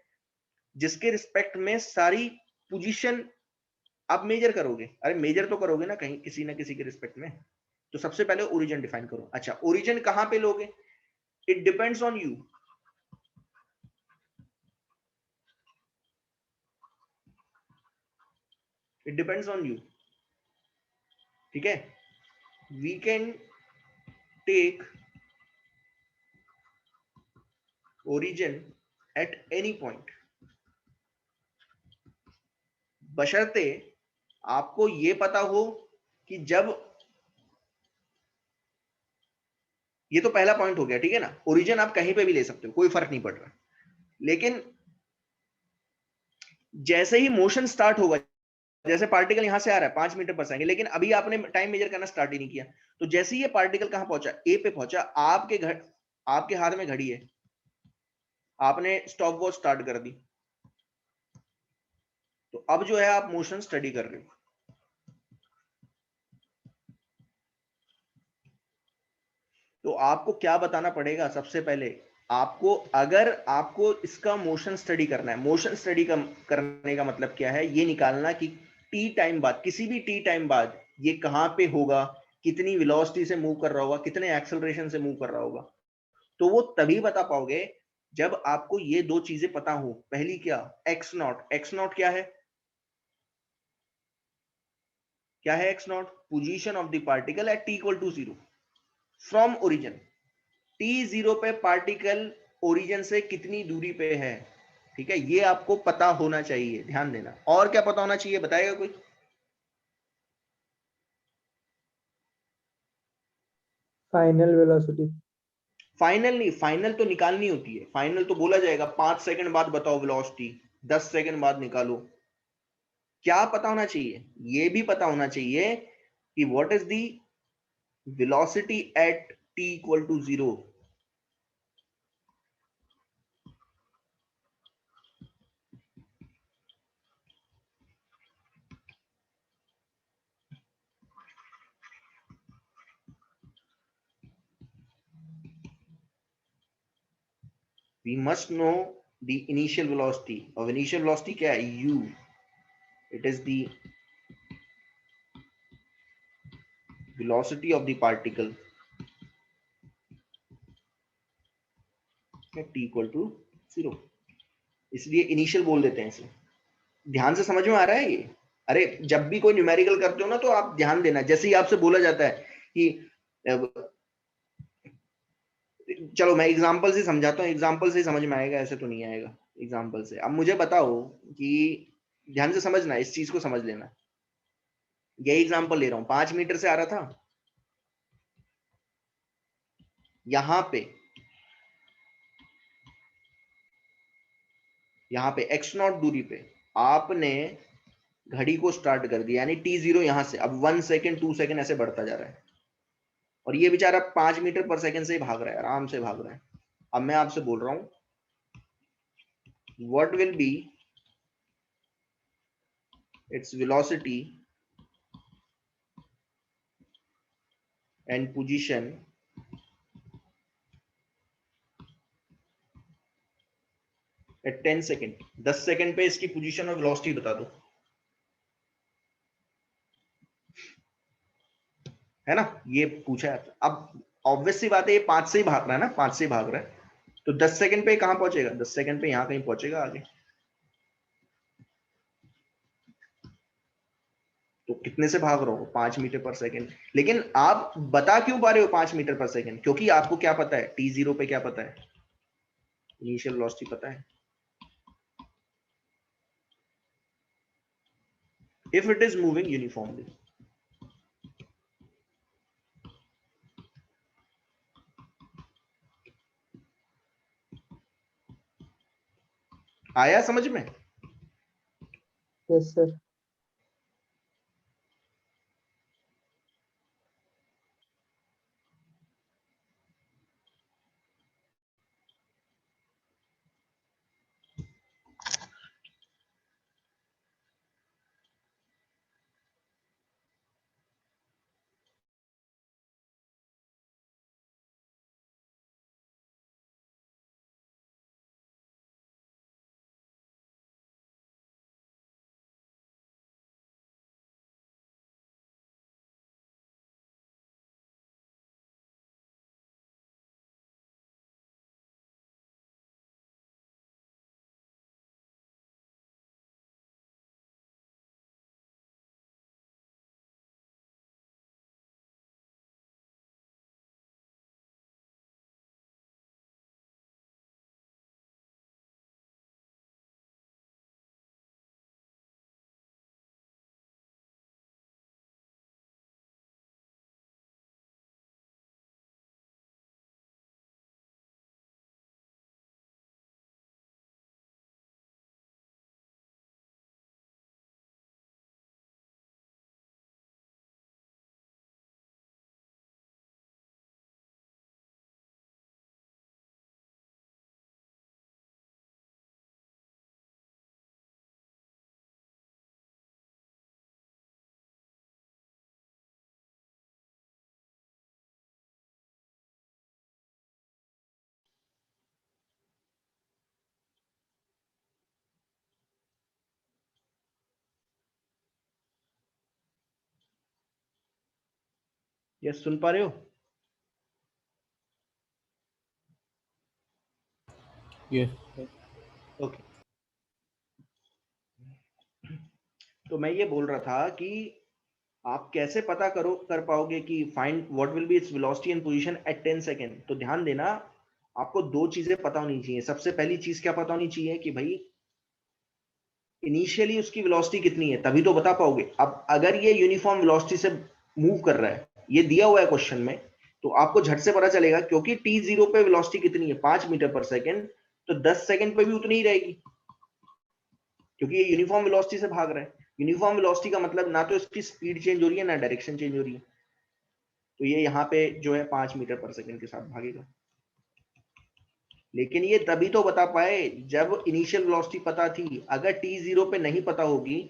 जिसके रिस्पेक्ट में सारी पोजीशन आप मेजर करोगे। अरे मेजर तो करोगे ना कहीं, किसी ना किसी के रिस्पेक्ट में। तो सबसे पहले ओरिजिन डिफाइन करो। अच्छा, ओरिजिन कहां पे लोगे? It depends on you. It depends on you, ठीक है? We can take origin at any point, बशर्ते आपको यह पता हो कि जब, ये तो पहला पॉइंट हो गया, ठीक है ना? ओरिजिन आप कहीं पे भी ले सकते हो, कोई फर्क नहीं पड़ रहा। लेकिन जैसे ही मोशन स्टार्ट होगा, जैसे पार्टिकल यहां से आ रहा है 5 मीटर पर सेकंड, लेकिन अभी आपने टाइम मेजर करना स्टार्ट ही नहीं किया, तो जैसे ही ये पार्टिकल कहां पहुंचा, ए पे पहुंचा, आपके हाथ में घड़ी है, आपने स्टॉप वॉच स्टार्ट कर दी, तो अब जो है आप मोशन स्टडी कर रहे हो। तो आपको क्या बताना पड़ेगा? सबसे पहले आपको, अगर आपको इसका मोशन स्टडी करना है, मोशन स्टडी करने का मतलब क्या है, ये निकालना कि टी टाइम बाद, किसी भी टी टाइम बाद ये कहां पे होगा, कितनी वेलोसिटी से मूव कर रहा होगा, कितने एक्सेलरेशन से मूव कर रहा होगा। तो वो तभी बता पाओगे जब आपको ये दो चीजें पता हो। पहली क्या? X not. एक्स नॉट क्या है? क्या है X not? Position of the particle at T equal to 0 from origin. t0 पे पार्टिकल ओरिजिन से कितनी दूरी पे है, ठीक है? ये आपको पता होना चाहिए, ध्यान देना। और क्या पता होना चाहिए, बताएगा कोई? Final velocity. फाइनल नहीं, फाइनल तो निकालनी होती है। फाइनल तो बोला जाएगा 5 सेकंड बाद बताओ वेलोसिटी, 10 सेकंड बाद निकालो। क्या पता होना चाहिए? ये भी पता होना चाहिए कि what is the velocity at t equal to 0। We must know the initial velocity. Of initial velocity क्या है? u. It is the velocity of the particle at t equal to 0. इसलिए इनिशियल बोल देते हैं इसे। ध्यान से समझ में आ रहा है ये? अरे जब भी कोई न्यूमेरिकल करते हो ना, तो आप ध्यान देना। जैसे ही आपसे बोला जाता है कि चलो मैं एग्जांपल से समझाता हूँ, एग्जांपल से समझ में आएगा, ऐसे तो नहीं आएगा। एग्जांपल से अब मुझे बताओ कि, ध्यान से समझना, इस चीज को समझ लेना। यही एग्जांपल ले रहा हूं, 5 मीटर से आ रहा था, यहां पे x0 दूरी पे आपने घड़ी को स्टार्ट कर दिया, यानी t0 यहां से अब 1 सेकेंड 2 सेकेंड ऐसे बढ़ता जा रहा है, और ये बेचारा 5 मीटर पर सेकेंड से ही भाग रहा है, आराम से भाग रहा है। अब मैं आपसे बोल रहा हूं what will be its velocity and position at 10 second, 10 second पे इसकी पोजीशन और वेलोसिटी बता दो, है ना, ये पूछा है। अब ऑब्वियस सी बात है, ये 5 से ही भाग रहा है ना, 5 से ही भाग रहा है, तो 10 सेकेंड पे कहां पहुंचेगा, 10 सेकेंड पे यहां कहीं पहुंचेगा आगे। तो कितने से भाग रहे हो, 5 मीटर पर सेकेंड। लेकिन आप बता क्यों पा रहे हो 5 मीटर पर सेकेंड, क्योंकि आपको क्या पता है, t0 पे क्या पता है, इनिशियल वेलोसिटी पता है। if it is moving uniformly, आया समझ में। Yes, sir. यस, सुन पा रहे हो। यस ओके, तो मैं ये बोल रहा था कि आप कैसे पता कर पाओगे कि find what will be its velocity and position at 10 second. तो ध्यान देना, आपको दो चीजें पता होनी चाहिए। सबसे पहली चीज क्या पता होनी चाहिए कि भाई इनिशियली उसकी वेलोसिटी कितनी है, तभी तो बता पाओगे। अब अगर ये यूनिफॉर्म वेलोसिटी से मूव कर रहा है, ये दिया हुआ है क्वेश्चन में, तो आपको झट से पता चलेगा, क्योंकि t0 पे वेलोसिटी कितनी है, 5 मीटर पर सेकेंड, तो 10 सेकेंड पे भी उतनी ही रहेगी, क्योंकि ये यूनिफॉर्म वेलोसिटी से भाग रहा है। यूनिफॉर्म वेलोसिटी का मतलब ना तो इसकी स्पीड चेंज हो रही है, ना डायरेक्शन चेंज हो रही है, तो ये यहाँ पे जो है 5 मीटर पर सेकेंड के साथ भागेगा। लेकिन ये तभी तो बता पाए जब इनिशियल वेलोसिटी पता थी। अगर t0 पे नहीं पता होगी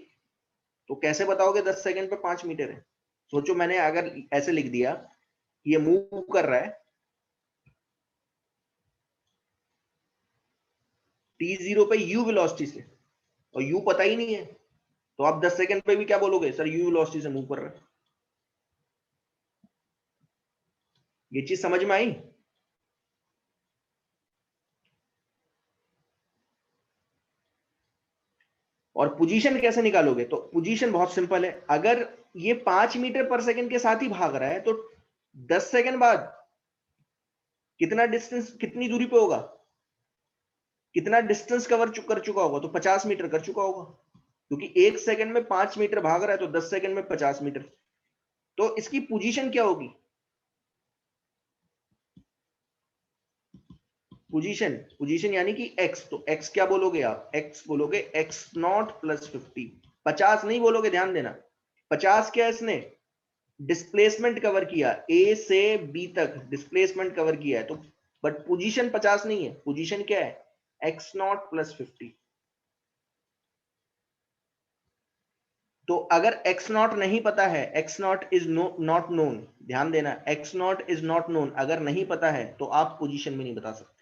तो कैसे बताओगे 10 सेकंड पे 5 मीटर है। सोचो, मैंने अगर ऐसे लिख दिया कि ये मूव कर रहा है t0 पे u वेलोसिटी से, और u पता ही नहीं है, तो आप 10 सेकंड पे भी क्या बोलोगे, सर u वेलोसिटी से मूव कर रहा है। ये चीज समझ में आई। और पोजीशन कैसे निकालोगे, तो पोजीशन बहुत सिंपल है। अगर ये 5 मीटर पर सेकंड के साथ ही भाग रहा है, तो 10 सेकंड बाद कितना डिस्टेंस, कितनी दूरी पे होगा, कितना डिस्टेंस कवर कर चुका होगा, तो 50 मीटर कर चुका होगा। क्योंकि 1 सेकंड में 5 मीटर भाग रहा है तो 10 सेकंड में 50 मीटर, तो इसकी पोजीशन क्या होगी? पोजीशन, पोजीशन यानी कि x, तो x क्या बोलोगे आप? x बोलोगे x0 प्लस 50, 50 नहीं बोलोगे, ध्यान देना। 50 क्या इसने डिस्प्लेसमेंट कवर किया, a से b तक डिस्प्लेसमेंट कवर किया है, तो बट पोजीशन 50 नहीं है, पोजीशन क्या है? x0 plus 50। तो अगर x0 नहीं पता है, x0 इज नॉट नोन, ध्यान देना, x0 इज नॉट नोन, अगर नहीं पता है तो आप पोजीशन भी नहीं बता सकते।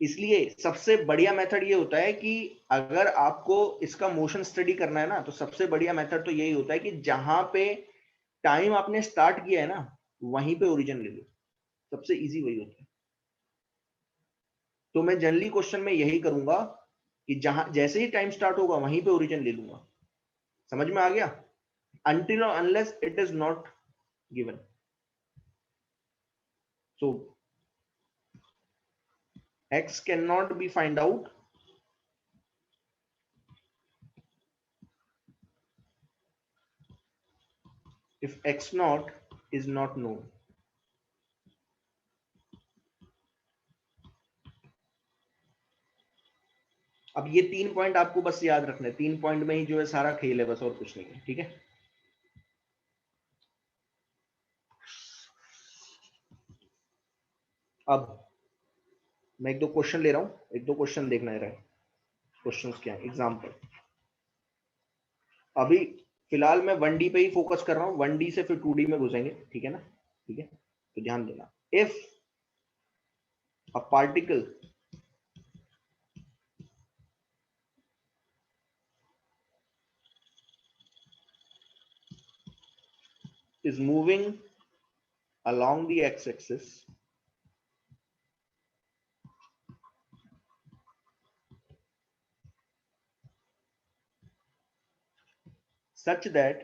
इसलिए सबसे बढ़िया मेथड ये होता है कि अगर आपको इसका मोशन स्टडी करना है ना, तो सबसे बढ़िया मेथड तो यही होता है कि जहां पे टाइम आपने स्टार्ट किया है ना, वहीं पे ओरिजिन ले लो, सबसे इजी वही होता है। तो मैं जनरली क्वेश्चन में यही करूंगा कि जहां जैसे ही टाइम स्टार्ट होगा वहीं पे ओरिजिन ले लूंगा। समझ में आ गया? until or unless it is not given. So x cannot be find out if x naught is not known. अब ये 3 पॉइंट आपको बस याद रखना है, 3 पॉइंट में ही जो है सारा खेल है, बस और कुछ नहीं है, ठीक है? अब मैं एक दो क्वेश्चन ले रहा हूं, एक दो क्वेश्चन देखना है। क्वेश्चंस क्या है? एग्जांपल। अभी फिलहाल मैं 1D पे ही फोकस कर रहा हूं, 1D से फिर 2D में घुसेंगे, ठीक है ना? ठीक है, तो ध्यान देना। If a particle is moving along the x-axis such that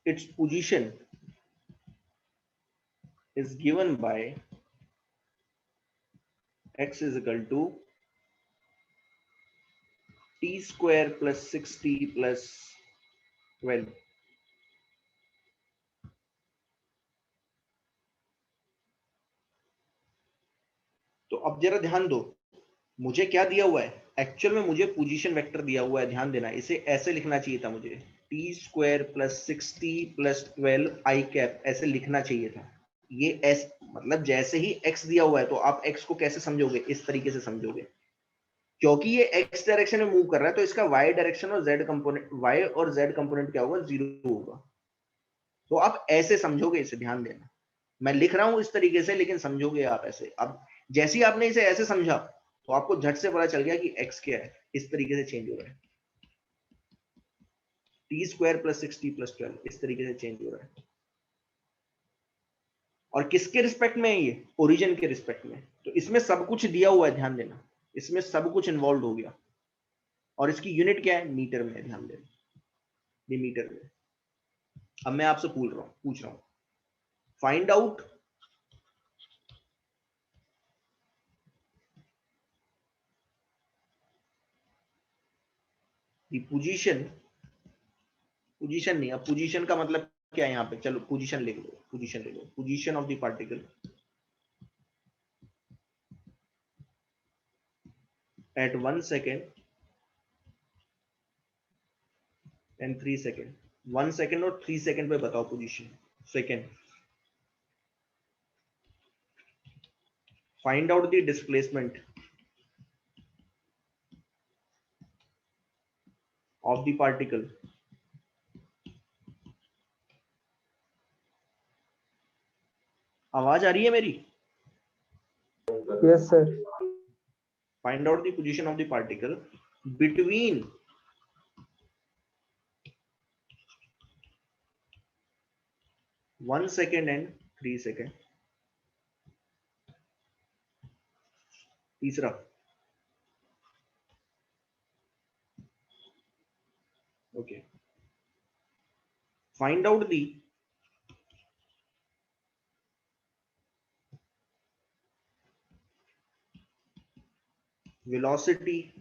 its position is given by x is equal to t square plus 6t plus 12। तो अब जरा ध्यान दो, मुझे क्या दिया हुआ है? एक्चुअल में मुझे पोजीशन वेक्टर दिया हुआ है, ध्यान देना। इसे ऐसे लिखना चाहिए था मुझे, T square plus 6t plus 12 आई कैप, ऐसे लिखना चाहिए था। ये एस मतलब जैसे ही x दिया हुआ है तो आप x को कैसे समझोगे? इस तरीके से समझोगे, क्योंकि ये x डायरेक्शन में मूव कर रहा है तो इसका y डायरेक्शन और z कंपोनेंट, y और z कंपोनेंट क्या होगा? 0 होगा। तो आप ऐसे समझोगे इसे, ध्यान देना। मैं लिख रहा हूं इस तरीके से, लेकिन समझोगे आप ऐसे। अब जैसे ही आपने इसे ऐसे समझा तो आपको झट से पता चल गया कि x क्या है, इस तरीके से चेंज हो रहा है। T square plus 6t plus 12 इस तरीके से चेंज हो रहा है। और किसके रिस्पेक्ट में है ये? ओरिजिन के रिस्पेक्ट में। तो इसमें सब कुछ दिया हुआ है, ध्यान देना, इसमें सब कुछ इन्वॉल्व हो गया। और इसकी यूनिट क्या है? मीटर में, ध्यान देना, ये मीटर में। अब मैं आपसे पूछ रहा हूं find out the position, position नहीं, अब पोजीशन का मतलब क्या है यहाँ पे? चलो पोजीशन लिख लो, पोजीशन ले लो, position of the particle at 1 second and 3 second. 1 second और 3 सेकेंड पे बताओ position. Second, find out the displacement of the particle आवाज आ रही है मेरी? Yes, sir. Find out the position of the particle between 1 second and 3 second। तीसरा, okay, find out the velocity,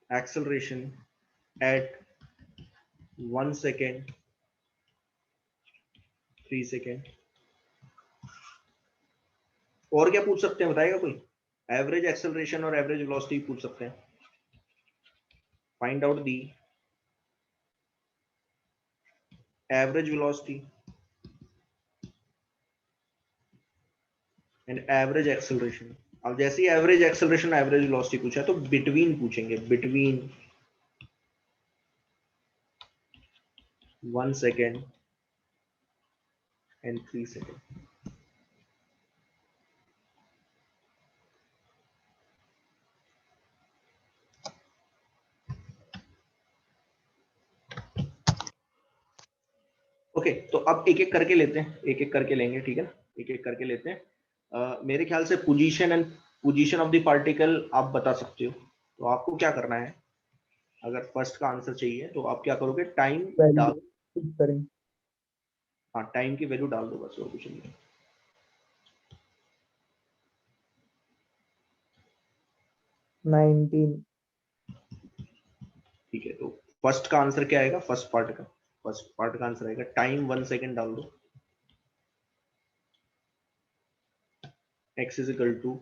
acceleration at 1 second, 3 second. और क्या पूछ सकते हैं, बताएगा कोई? एवरेज एक्सेलरेशन और एवरेज वेलोसिटी पूछ सकते हैं. Find out the average velocity and average acceleration. अब जैसे ही एवरेज एक्सेलरेशन एवरेज वेलोसिटी पूछा तो बिटवीन पूछेंगे, between 1 second and 3 second. Okay, तो अब एक एक करके लेते हैं, एक एक करके लेंगे, ठीक है ना, एक एक करके लेते हैं. मेरे ख्याल से पोजीशन ऑफ द पार्टिकल आप बता सकते हो. तो आपको क्या करना है, अगर फर्स्ट का आंसर चाहिए तो आप क्या करोगे, टाइम वैल्यू डाल, पुट करें. हाँ टाइम की वैल्यू डाल दो बस, और कुछ नहीं. 19. ठीक है, तो फर्स्ट का आंसर क्या आएगा, फर्स्ट पार्ट का आंसर आएगा टाइम 1 सेकेंड डाल दो. x is equal to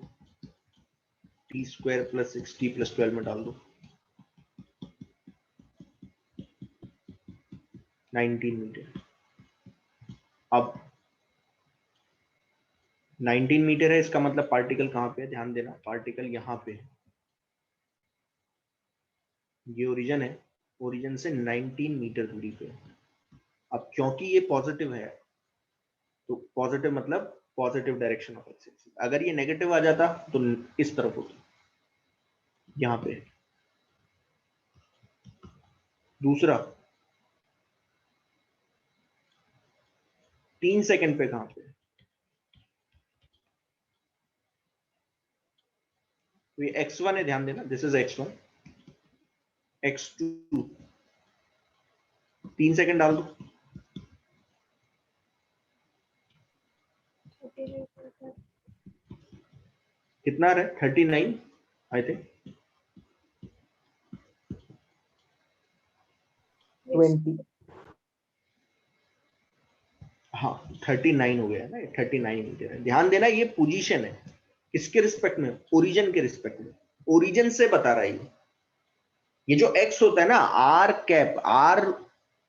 t square plus 6t plus 12 में डाल दो. 19 मीटर. अब 19 मीटर है, इसका मतलब पार्टिकल कहां पे है, ध्यान देना, पार्टिकल यहां पे है. ये ओरिजिन है, ओरिजिन से 19 मीटर दूरी पे है. अब क्योंकि ये पॉजिटिव है, तो पॉजिटिव मतलब पॉजिटिव डायरेक्शन ऑफ एक्सिस. अगर ये नेगेटिव आ जाता तो इस तरफ होती, यहां पे. दूसरा 3 सेकंड पे कहां पे, तो ये x1 है, ध्यान देना, this is x1, x2 3 second डाल दो. 39. कितना आ रहा है, 39 आई थिंक. 20. हाँ 39 हो गया ना, 39 मीटर है. ध्यान देना ये पोजीशन है, किसके रिस्पेक्ट में, ओरिजिन के रिस्पेक्ट में, ओरिजिन से बता रहा है. ये जो x होता है ना, r cap, r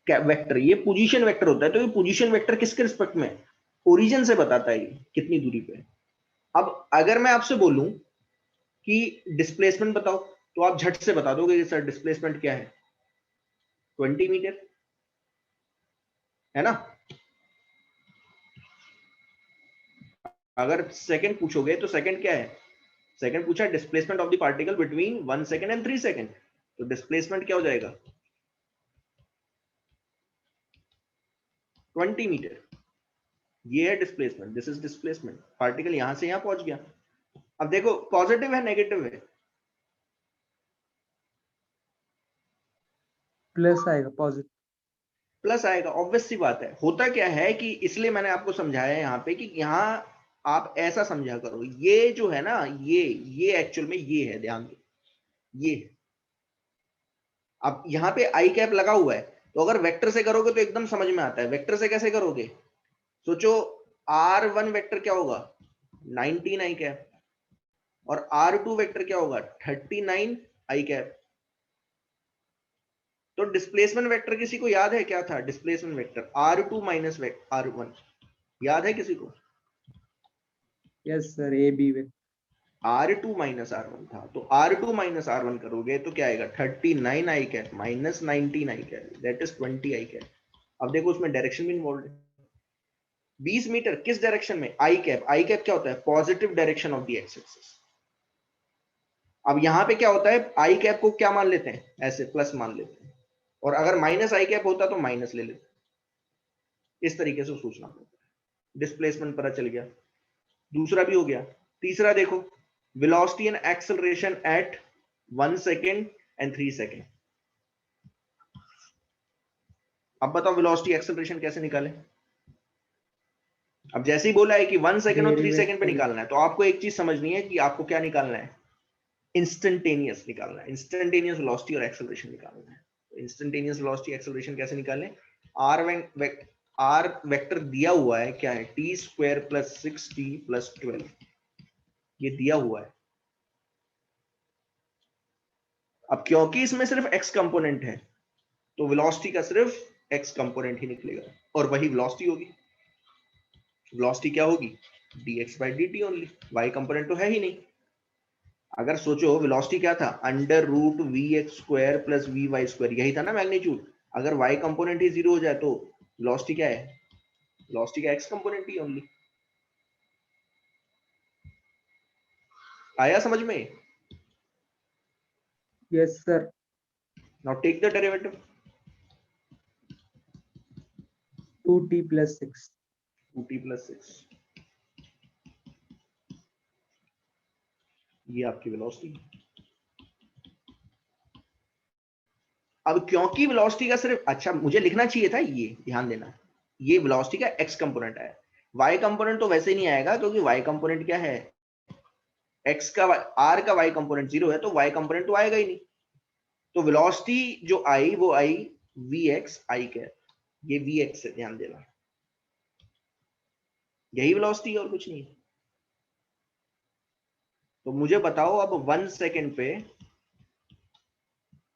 cap vector, ये पोजीशन वेक्टर होता है. तो ये पोजीशन वेक्टर किसके रिस्पेक्ट में, ओरिजिन से बताता है ये कितनी दूरी पे. अब अगर मैं आपसे बोलूं कि डिस्प्लेसमेंट बताओ, तो आप झट से बता दोगे कि सर डिस्प्लेसमेंट क्या है, 20 मीटर है ना. अगर सेकंड पूछोगे तो सेकंड क्या है, सेकंड पूछा displacement of the particle between 1 second and 3 second. तो डिस्प्लेसमेंट क्या हो जाएगा, 20 मीटर. ये है displacement, this is displacement. Particle यहां से यहां पहुंच गया. अब देखो पॉजिटिव है नेगेटिव है, प्लस आएगा पॉजिटिव. प्लस आएगा, ऑब्वियस सी बात है. होता क्या है कि इसलिए मैंने आपको समझाया यहाँ पे कि यहाँ आप ऐसा समझा करो, ये जो है ना, ये एक्चुअल में ये है, ध्यान दो, ये. अब यहाँ पे आई कैप लगा हुआ है, तो अगर वेक्टर से करोगे तो एकदम समझ में आता है. वेक्टर से कैसे करोगे, सोचो R1 वेक्टर क्या होगा, 19 आई कैप, और R2 वेक्टर क्या होगा, 39 आई कैप. तो डिस्प्लेसमेंट वेक्टर किसी को याद है क्या था, displacement vector R2 minus R1 याद है किसी को, yes sir, A B vector. R2 minus R1 था. तो R2 माइनस R1 करोगे तो क्या आएगा, 39 i cap minus 19 i cap, that is 20 i cap. अब देखो उसमें डायरेक्शन भी इन्वॉल्व है. 20 मीटर किस डायरेक्शन में, आई कैप. आई कैप क्या होता है, positive direction of the x axis. अब यहां पे क्या होता है, आई कैप को क्या मान लेते हैं, ऐसे प्लस मान लेते हैं, और अगर माइनस आई कैप होता तो माइनस ले लेते. इस तरीके से सोचना पड़ता है. डिस्प्लेसमेंट पता चल गया, दूसरा भी हो गया. तीसरा देखो, velocity and acceleration at 1 second and 3 second. अब बताओ velocity acceleration कैसे निकाले, अब जैसे ही बोला है कि 1 सेकंड और 3 सेकंड पे Derivative. निकालना है, तो आपको एक चीज समझनी है कि आपको क्या निकालना है, इंस्टेंटेनियस निकालना है, इंस्टेंटेनियस वेलोसिटी और एक्सेलरेशन निकालना है। तो इंस्टेंटेनियस वेलोसिटी एक्सेलरेशन कैसे निकालें, आर वेक्टर दिया हुआ है, क्या है, T square plus 6t plus 12, ये दिया हुआ है। अब क्योंकि इसमें सिर्फ x कंपोनेंट है, तो वेलोसिटी का सिर्फ x कंपोनेंट ही निकलेगा, और वही वेलोसिटी होगी। वेलोसिटी क्या होगी, dx by dt only, y component तो है ही नहीं। अगर सोचो वेलोसिटी क्या था, under root v x square plus v y square, यही था ना मैग्नीट्यूड। अगर y कंपोनेंट ही जीरो हो जाए तो वेलोसिटी क्या है, वेलोसिटी का x कंपोनेंट ही ओनली। आया समझ में? Yes, sir. Now take the derivative, 2t plus 6. 2t plus 6, ये आपकी वेलोसिटी। अब क्योंकि वेलोसिटी का सिर्फ, अच्छा मुझे लिखना चाहिए था, ये ध्यान देना, ये वेलोसिटी का x कंपोनेंट है, y कंपोनेंट तो वैसे ही नहीं आएगा, क्योंकि y कंपोनेंट क्या है, x का r का y कंपोनेंट 0 है, तो y कंपोनेंट तो आएगा ही नहीं। तो वेलोसिटी जो आई वो आई vx आई के, ये vx से ध्यान देना, यही वेलोसिटी है और कुछ नहीं है। तो मुझे बताओ अब 1 सेकंड पे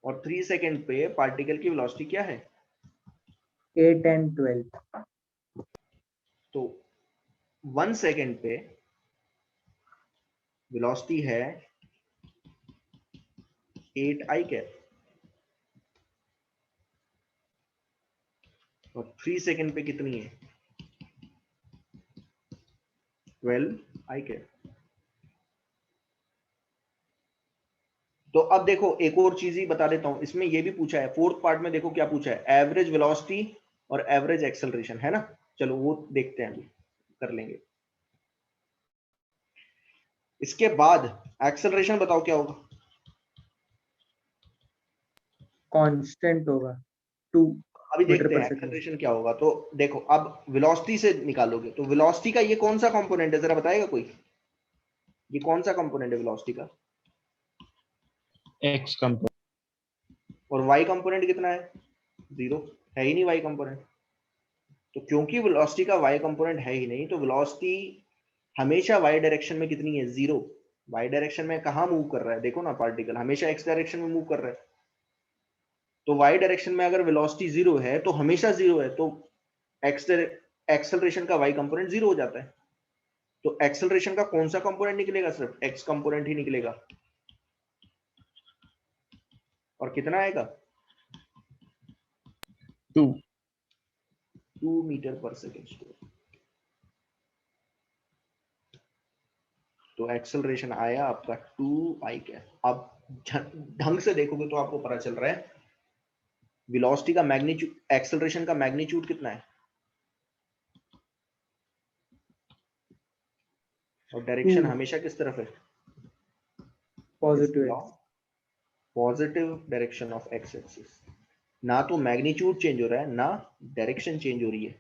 और 3 सेकंड पे पार्टिकल की वेलोसिटी क्या है। 8 and 12. तो 1 सेकंड पे वेलोसिटी है 8 आई कैप, और 3 सेकंड पे कितनी है, 12 आई कैप। तो अब देखो एक और चीज ही बता देता हूं, इसमें ये भी पूछा है फोर्थ पार्ट में, देखो क्या पूछा है, एवरेज वेलोसिटी और एवरेज एक्सेलरेशन, है ना। चलो वो देखते हैं, अभी कर लेंगे। इसके बाद एक्सेलरेशन बताओ क्या होगा। Constant होगा 2 अभी meter देखते per हैं second. एक्सेलरेशन क्या होगा। तो देखो अब वेलोसिटी से निकालोगे, तो वेलोसिटी का ये कौन सा कंपोनेंट है, जरा बताएगा कोई, ये कौन सा कंपोनेंट है वेलोसिटी का, X component. और वाई कंपोनेंट कितना है, 0 है ही नहीं वाई कंपोनेंट। तो क्योंकि वेलोसिटी का वाई कंपोनेंट है ही नहीं, तो वेलोसिटी हमेशा वाई डायरेक्शन में कितनी है, 0। वाई डायरेक्शन में कहाँ मूव कर रहा है, देखो ना, पार्टिकल हमेशा एक्स डायरेक्शन में मूव कर रहा है। तो वाई डायरेक्शन में अगर वेलोसिटी 0 है तो हमेशा 0 है, तो एक्सेलरेशन का वाई कंपोनेंट 0 हो जाता है। तो एक्सेलरेशन का कौन सा कंपोनेंट निकलेगा, सिर्फ एक्स कंपोनेंट ही निकलेगा। और कितना आएगा, 2. 2 मीटर पर सेकेंड स्क्वायर। तो एक्सेलरेशन आया आपका 2 आई कैप। अब ढंग से देखोगे तो आपको पता चल रहा है वेलोसिटी का मैग्नीट्यूड, एक्सेलरेशन का मैग्नीट्यूड कितना है, और डायरेक्शन 2 हमेशा किस तरफ है, positive x. Positive direction of x axis. ना तो मैग्नीट्यूड चेंज हो रहा है, ना डायरेक्शन चेंज हो रही है।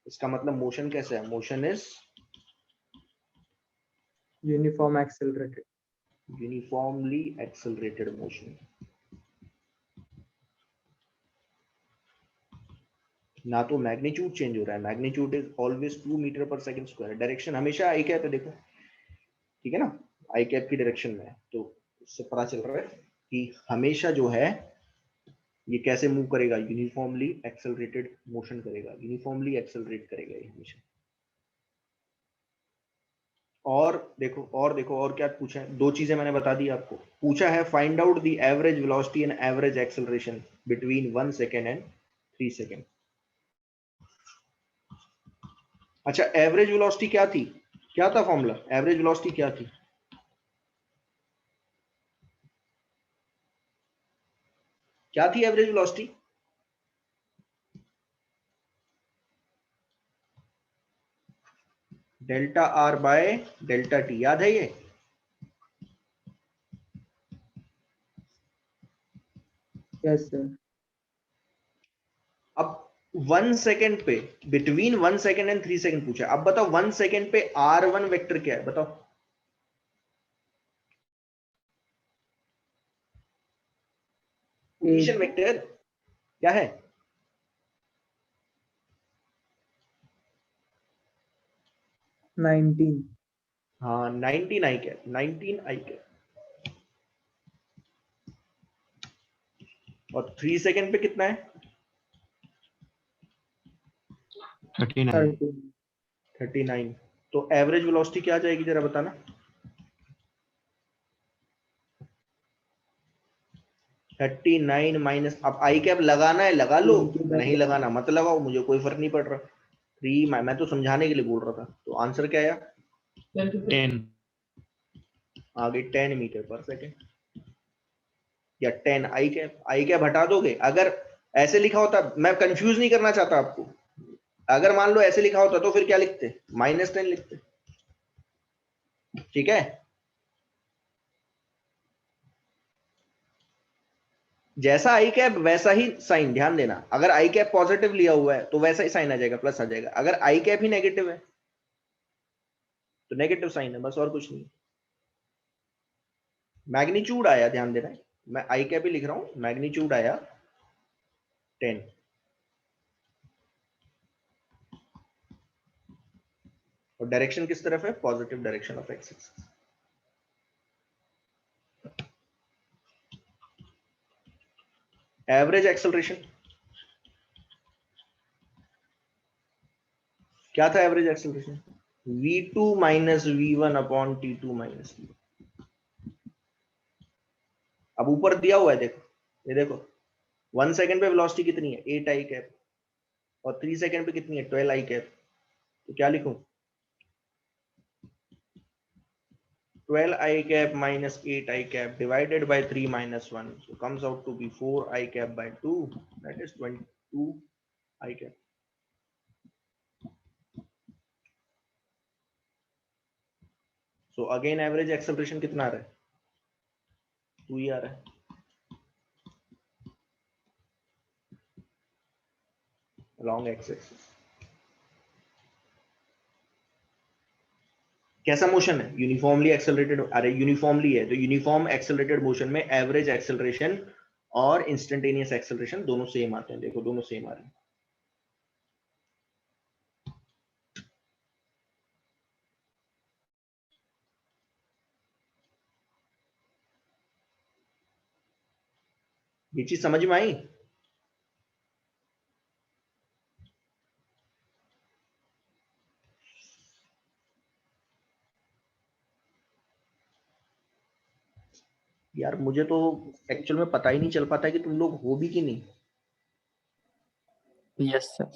इसका मतलब मोशन कैसा है, motion is Uniform accelerated. Uniformly accelerated motion. ना तो मैग्नीट्यूड चेंज हो रहा है, मैग्नीट्यूड इज ऑलवेज 2 मीटर पर सेकंड स्क्वायर, डायरेक्शन हमेशा आई कैप है, देखो ठीक है ना, आई कैप की डायरेक्शन में है। तो इससे पता चल रहा है कि हमेशा जो है ये कैसे मूव करेगा, यूनिफॉर्मली एक्सेलरेटेड मोशन करेगा, यूनिफॉर्मली एक्सेलरेट करेगा ये हमेशा। और देखो और देखो और क्या पूछा है, दो चीजें मैंने बता दी आपको। पूछा है find out the average velocity and average acceleration between 1 second and 3 second. अच्छा एवरेज वेलोसिटी क्या थी, क्या था फॉर्मूला, एवरेज वेलोसिटी क्या थी, क्या थी average velocity, delta R bye delta T, याद है ये। Yes, sir. अब 1 सेकेंड पे, बिटवीन 1 सेकेंड एंड 3 सेकेंड पूछा। अब बताओ 1 सेकेंड पे R1 वेक्टर क्या है, बताओ। पोजीशन वेक्टर क्या है? 19। हाँ 19 आई कैप, 19 आई कैप। और 3 सेकेंड पे कितना है? 39. 13। 39। तो एवरेज वेलोसिटी क्या आ जाएगी जरा बताना। 39 माइनस, अब आई कैप लगाना है लगा लो, 29। नहीं लगाना मत लगाओ, मुझे कोई फर्क नहीं पड़ रहा। 3, मैं तो समझाने के लिए बोल रहा था। तो आंसर क्या आया? 10. आ गई 10 मीटर पर सेकेंड या 10 आई कैप। आई कैप हटा दोगे, अगर ऐसे लिखा होता, मैं कंफ्यूज नहीं करना चाहता आपको, अगर मान लो ऐसे लिखा होता तो फिर क्या लिखते? -10 लिखते। ठीक है, जैसा आई कैप वैसा ही साइन, ध्यान देना। अगर आई कैप पॉजिटिव लिया हुआ है तो वैसा ही साइन आ जाएगा, प्लस आ जाएगा। अगर आई कैप ही नेगेटिव है तो नेगेटिव साइन है, बस और कुछ नहीं। मैग्नीट्यूड आया, ध्यान देना, मैं आई कैप ही लिख रहा हूं, मैग्नीट्यूड आया 10। और डायरेक्शन किस तरफ है? Positive direction of x axis. Average acceleration क्या था? Average acceleration v2 minus v1 upon t2 minus v। अब ऊपर दिया हुआ है, देखो, ये देखो 1 सेकेंड पे वेलोसिटी कितनी है? 8 आई कैप। और 3 सेकेंड पे कितनी है? 12 आई कैप। तो क्या लिखूं? 12 i cap minus 8 i cap divided by 3 minus 1, so comes out to be 4 i cap by 2, that is 22 i cap. So again average acceleration कितना आ रहा है? 2 ही आ रहा है along x axis। कैसा मोशन है? Uniformly accelerated. अरे यूनिफॉर्मली है तो यूनिफॉर्म एक्सेलरेटेड मोशन में एवरेज एक्सेलरेशन और इंस्टेंटेनियस एक्सेलरेशन दोनों सेम आते हैं। देखो दोनों सेम आ रहे हैं। ये चीज समझ में आई? यार मुझे तो एक्चुअल में पता ही नहीं चल पाता है कि तुम लोग हो भी कि नहीं। Yes, sir.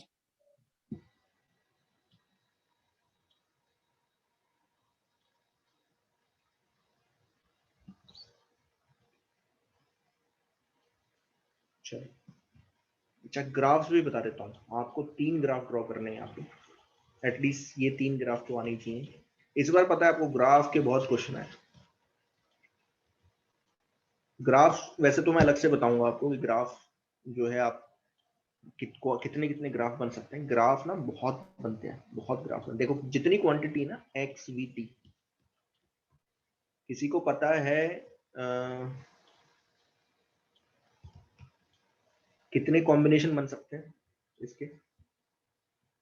चलो, अच्छा ग्राफ्स भी बता देता हूँ आपको। 3 ग्राफ ड्रॉ करने हैं यहाँ पे, एटलीस्ट ये 3 ग्राफ तो आनी चाहिए। इस बार पता है आपको ग्राफ के बहुत क्वेश्चन है। ग्राफ वैसे तो मैं अलग से बताऊंगा आपको कि ग्राफ जो है आप कितने कितने ग्राफ बन सकते हैं। ग्राफ ना बहुत बनते हैं, बहुत ग्राफ। देखो जितनी क्वांटिटी ना एक्स वी टी, किसी को पता है कितने कॉम्बिनेशन बन सकते हैं इसके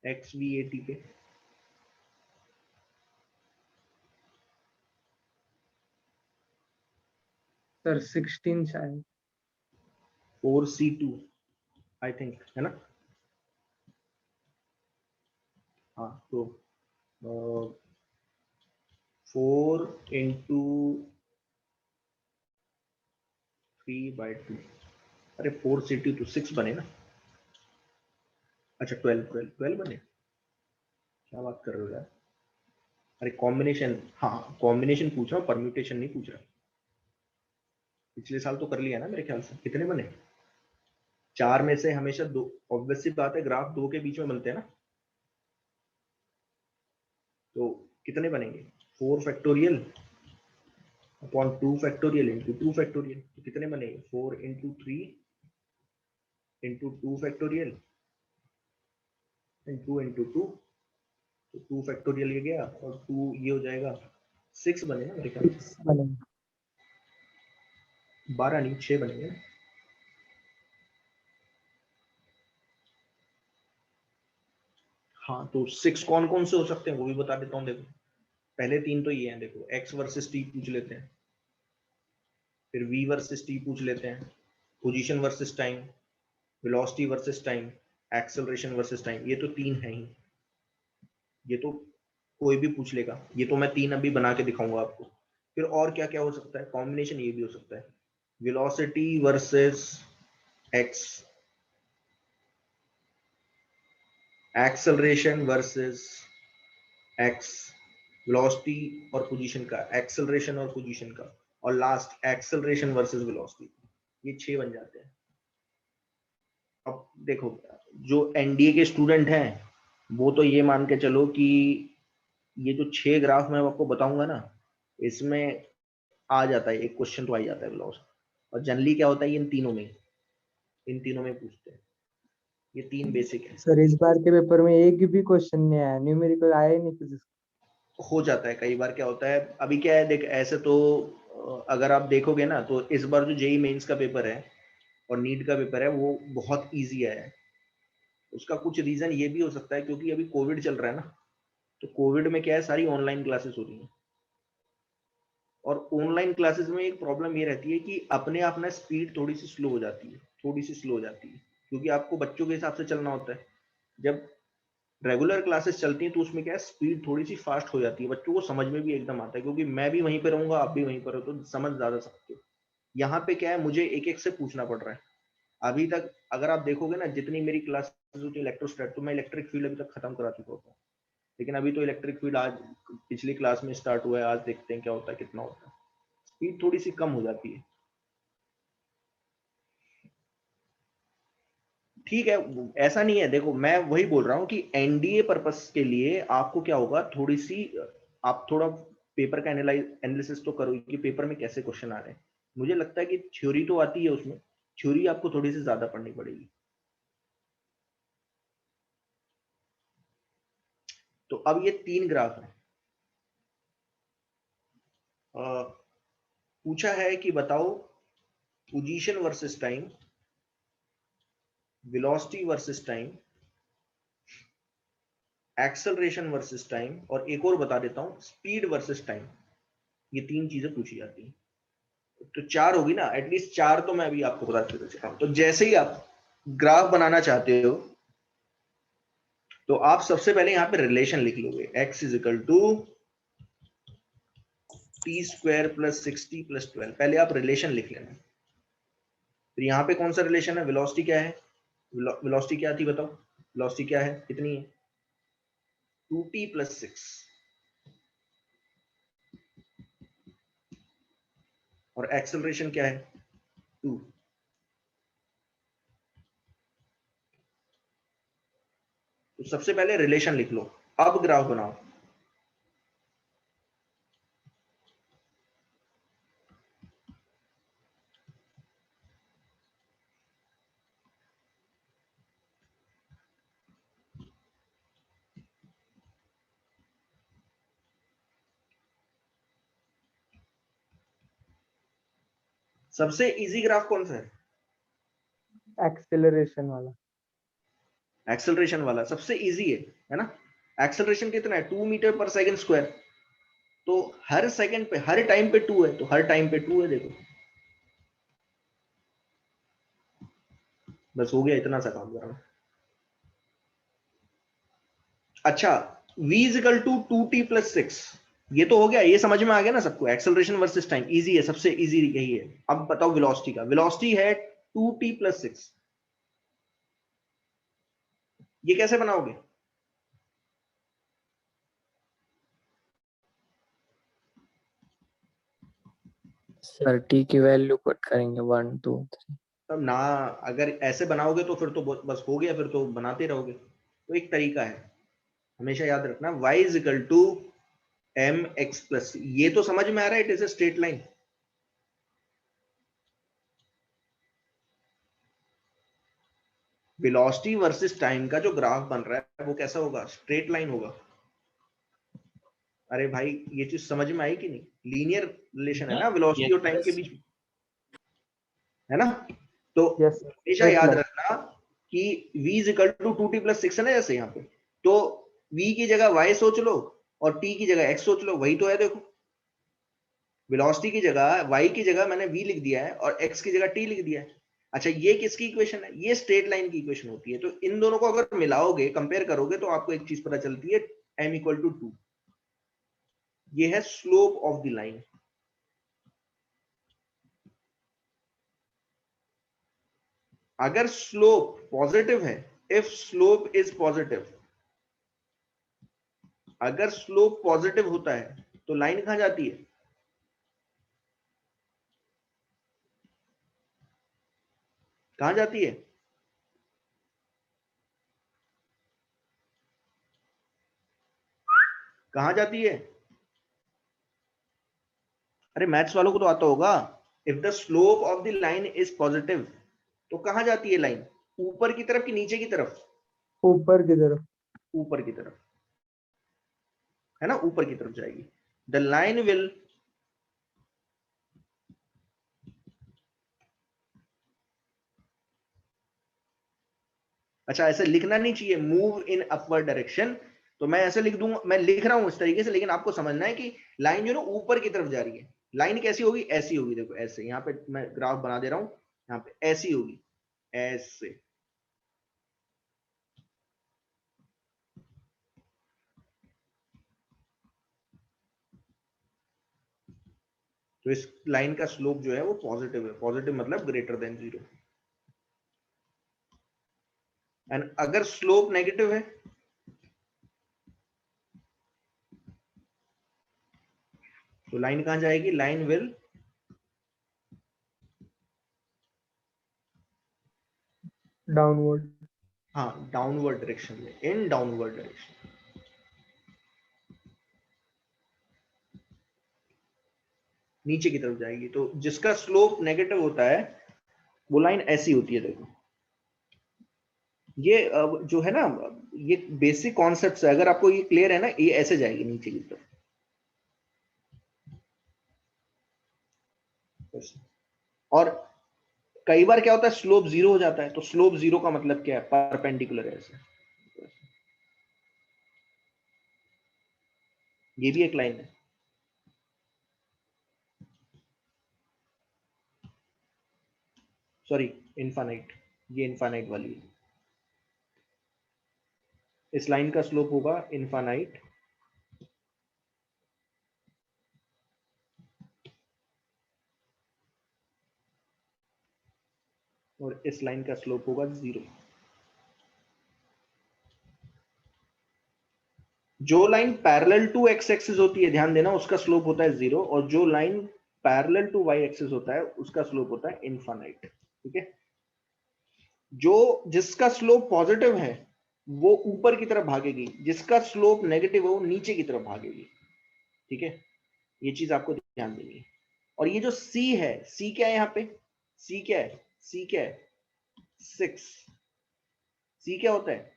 एक्स वी ए टी पे? सर 16 शायद। 4c2 आई थिंक, है ना? हाँ तो 4 इंटू 3/2। अरे 4c2 तो 6 बने ना। अच्छा 12 बने, क्या बात कर रहे हो यार? अरे कॉम्बिनेशन, हाँ कॉम्बिनेशन पूछ रहा हूँ, परम्यूटेशन नहीं पूछ रहा। पिछले साल तो कर लिया ना मेरे ख्याल से। कितने बने? 4 में से हमेशा 2, ऑब्वियस सी बात है ग्राफ 2 के बीच में बनते हैं ना। तो कितने बनेंगे? 4 factorial upon 2 factorial into 2 factorial. तो कितने बनेंगे? 4 into 3 into 2 factorial and 2 into 2, तो 2 फैक्टोरियल ये गया और 2 ये हो जाएगा 6 बनेगा मेरे ख्याल से, 6 बनेगा। 12 नहीं 6 बनेंगे। हाँ तो 6 कौन कौन से हो सकते हैं वो भी बता देता हूँ। देखो पहले 3 तो ये हैं, देखो x वर्सेस t पूछ लेते हैं, फिर v वर्सेस t पूछ लेते हैं, position versus time, velocity versus time, acceleration versus time, ये तो 3 है ही, ये तो कोई भी पूछ लेगा, ये तो मैं 3 अभी बना के दिखाऊंगा आपको। फिर और क्या क्या हो सकता है, कॉम्बिनेशन ये भी हो सकता है, velocity versus x, acceleration versus x, velocity और पोजीशन का, एक्सेलरेशन और पोजीशन का, और लास्ट एक्सेलरेशन वर्सेस वेलोसिटी, ये 6 बन जाते हैं। अब देखो जो एनडीए के स्टूडेंट हैं वो तो ये मान के चलो कि ये जो 6 ग्राफ मैं आपको बताऊंगा ना, इसमें आ जाता है एक क्वेश्चन तो आ ही जाता है वेलोसिटी, और जनरली क्या होता है ये इन तीनों में पूछते हैं, ये 3 बेसिक है। सर इस बार के पेपर में एक भी क्वेश्चन नहीं आया, न्यूमेरिकल आया ही नहीं फिजिक्स। हो जाता है कई बार, क्या होता है अभी क्या है, देख ऐसे तो अगर आप देखोगे ना तो इस बार जो जेई मेंस का पेपर है और नीट का पेपर है वो बहुत इजी आया है। उसका कुछ रीजन ये भी हो सकता है क्योंकि अभी कोविड चल रहा है ना, तो कोविड में क्या है सारी ऑनलाइन क्लासेस हो रही हैं, और ऑनलाइन क्लासेस में एक प्रॉब्लम ये रहती है कि अपने आप ना स्पीड थोड़ी सी स्लो हो जाती है, थोड़ी सी स्लो हो जाती है, क्योंकि आपको बच्चों के हिसाब से चलना होता है। जब रेगुलर क्लासेस चलती हैं तो उसमें क्या है स्पीड थोड़ी सी फास्ट हो जाती है, बच्चों को समझ में भी एकदम आता है, क्योंकि मैं भी वहीं पे रहूंगा आप भी वहीं पर हो तो समझ ज्यादा सकते हो। यहाँ पे क्या है मुझे एक एक से पूछना पड़ रहा है। अभी तक अगर आप देखोगे ना जितनी मेरी क्लासेस होती है इलेक्ट्रोस्टैट, तो मैं इलेक्ट्रिक फील्ड अभी तक खत्म करा चुका होता हूँ, लेकिन अभी तो इलेक्ट्रिक फील्ड आज पिछली क्लास में स्टार्ट हुआ है, आज देखते हैं क्या होता है कितना होता है, स्पीड थोड़ी सी कम हो जाती है। ठीक है ऐसा नहीं है, देखो मैं वही बोल रहा हूँ कि एनडीए पर्पस के लिए आपको क्या होगा, थोड़ी सी आप थोड़ा पेपर का एनालिसिस तो करो कि पेपर में कैसे क्वेश्चन आ रहे हैं। मुझे लगता है कि थ्योरी तो आती है, उसमें थ्योरी आपको थोड़ी सी ज्यादा पढ़नी पड़ेगी। तो अब ये 3 ग्राफ है, पूछा है कि बताओ position versus time, velocity versus time, acceleration versus time, और एक और बता देता हूं स्पीड वर्सेस टाइम। ये 3 चीजें पूछी जाती हैं, तो 4 होगी ना, एटलीस्ट 4 तो मैं अभी आपको बता देता हूं। तो जैसे ही आप ग्राफ बनाना चाहते हो तो आप सबसे पहले यहां पे रिलेशन लिख लोगे, x is equal to t square plus 60 plus 12, पहले आप रिलेशन लिख लेना। फिर यहाँ पे कौन सा रिलेशन है, वेलोसिटी क्या है, वेलोसिटी क्या थी बताओ, वेलोसिटी क्या है कितनी है 2t प्लस 6, और एक्सेलरेशन क्या है 2। तो सबसे पहले रिलेशन लिख लो, अब ग्राफ बनाओ। सबसे इजी ग्राफ कौन सा है, एक्सेलरेशन वाला। एक्सेलरेशन वाला सबसे इजी है ना। एक्सेलरेशन कितना है 2 मीटर पर सेकंड स्क्वायर, तो हर सेकंड पे हर टाइम पे 2 है, तो हर टाइम पे 2 है, देखो बस हो गया, इतना सा काम करना। अच्छा v is equal to 2t plus 6, ये तो हो गया, ये समझ में आ गया ना सबको, एक्सेलरेशन वर्सेस टाइम इजी है, सबसे इजी यही है। अब बताओ वेलोसिटी का, वेलोसिटी है 2t प्लस 6, ये कैसे बनाओगे, सर टी की वैल्यू पुट करेंगे 1 2 3। तब ना अगर ऐसे बनाओगे तो फिर तो बस हो गया, फिर तो बनाते रहोगे। तो एक तरीका है, हमेशा याद रखना, y is equal to m x plus, ये तो समझ में आ रहा है, it is a straight line. Velocity versus time का जो ग्राफ बन रहा है वो कैसा होगा? स्ट्रेट लाइन होगा। अरे भाई ये चीज समझ में आई कि नहीं? लीनियर रिलेशन है ना वेलोसिटी और टाइम के बीच में, है ना? तो Yes, sir. हमेशा Straight याद line. रखना कि v is equal to 2t+6 है ना, जैसे यहाँ पे, तो v की जगह y सोच लो और t की जगह x सोच लो, वही तो है। देखो वेलोसिटी की जगह y की जगह मैंने v लिख दिया है और x की जगह t लिख दिया है। अच्छा ये किसकी इक्वेशन है? ये स्ट्रेट लाइन की इक्वेशन होती है। तो इन दोनों को अगर मिलाओगे, कंपेयर करोगे, तो आपको एक चीज पता चलती है, m इक्वल टू 2। ये है स्लोप ऑफ द लाइन। अगर स्लोप पॉजिटिव है, इफ स्लोप इज पॉजिटिव, अगर स्लोप पॉजिटिव होता है तो लाइन कहां जाती है? कहां जाती है? कहां जाती है? अरे मैथ्स वालों को तो आता होगा। If the slope of the line is positive, तो कहां जाती है लाइन? ऊपर की तरफ कि नीचे की तरफ? ऊपर की तरफ. ऊपर की तरफ, है ना? ऊपर की तरफ जाएगी। द लाइन विल अच्छा ऐसे लिखना नहीं चाहिए, मूव इन अपवर्ड डायरेक्शन। तो मैं ऐसे लिख दूंगा, मैं लिख रहा हूं इस तरीके से, लेकिन आपको समझना है कि लाइन जो है ना ऊपर की तरफ जा रही है। लाइन कैसी होगी? ऐसी होगी। देखो ऐसे, यहाँ पे मैं ग्राफ बना दे रहा हूं, यहाँ पे ऐसी होगी, ऐसे। तो इस लाइन का स्लोप जो है वो पॉजिटिव है। पॉजिटिव मतलब ग्रेटर देन 0। एंड अगर स्लोप नेगेटिव है, तो लाइन कहां जाएगी? Line will Downward. हाँ डाउनवर्ड डायरेक्शन में, इन डाउनवर्ड डायरेक्शन, नीचे की तरफ जाएगी। तो जिसका स्लोप नेगेटिव होता है वो लाइन ऐसी होती है। देखो ये जो है ना, ये बेसिक कॉन्सेप्ट है। अगर आपको ये क्लियर है ना, ये ऐसे जाएगी नीचे की तरफ ऐसे। और कई बार क्या होता है, स्लोप 0 हो जाता है। तो स्लोप 0 का मतलब क्या है? परपेंडिकुलर है ऐसे। ये भी एक लाइन है। सॉरी, इनफाइनाइट, ये इनफाइनाइट वाली है। इस लाइन का स्लोप होगा इनफाइनाइट, और इस लाइन का स्लोप होगा 0। जो line parallel to x axis होती है, ध्यान देना, उसका स्लोप होता है 0, और जो line parallel to y axis होता है उसका स्लोप होता है इनफाइनाइट। ठीक है? जो जिसका स्लोप पॉजिटिव है वो ऊपर की तरफ भागेगी, जिसका स्लोप नेगेटिव है वो नीचे की तरफ भागेगी। ठीक है? ये चीज आपको ध्यान देनी है। और ये जो C है, C क्या है यहाँ पे? C क्या है? C क्या है? 6। C क्या होता है?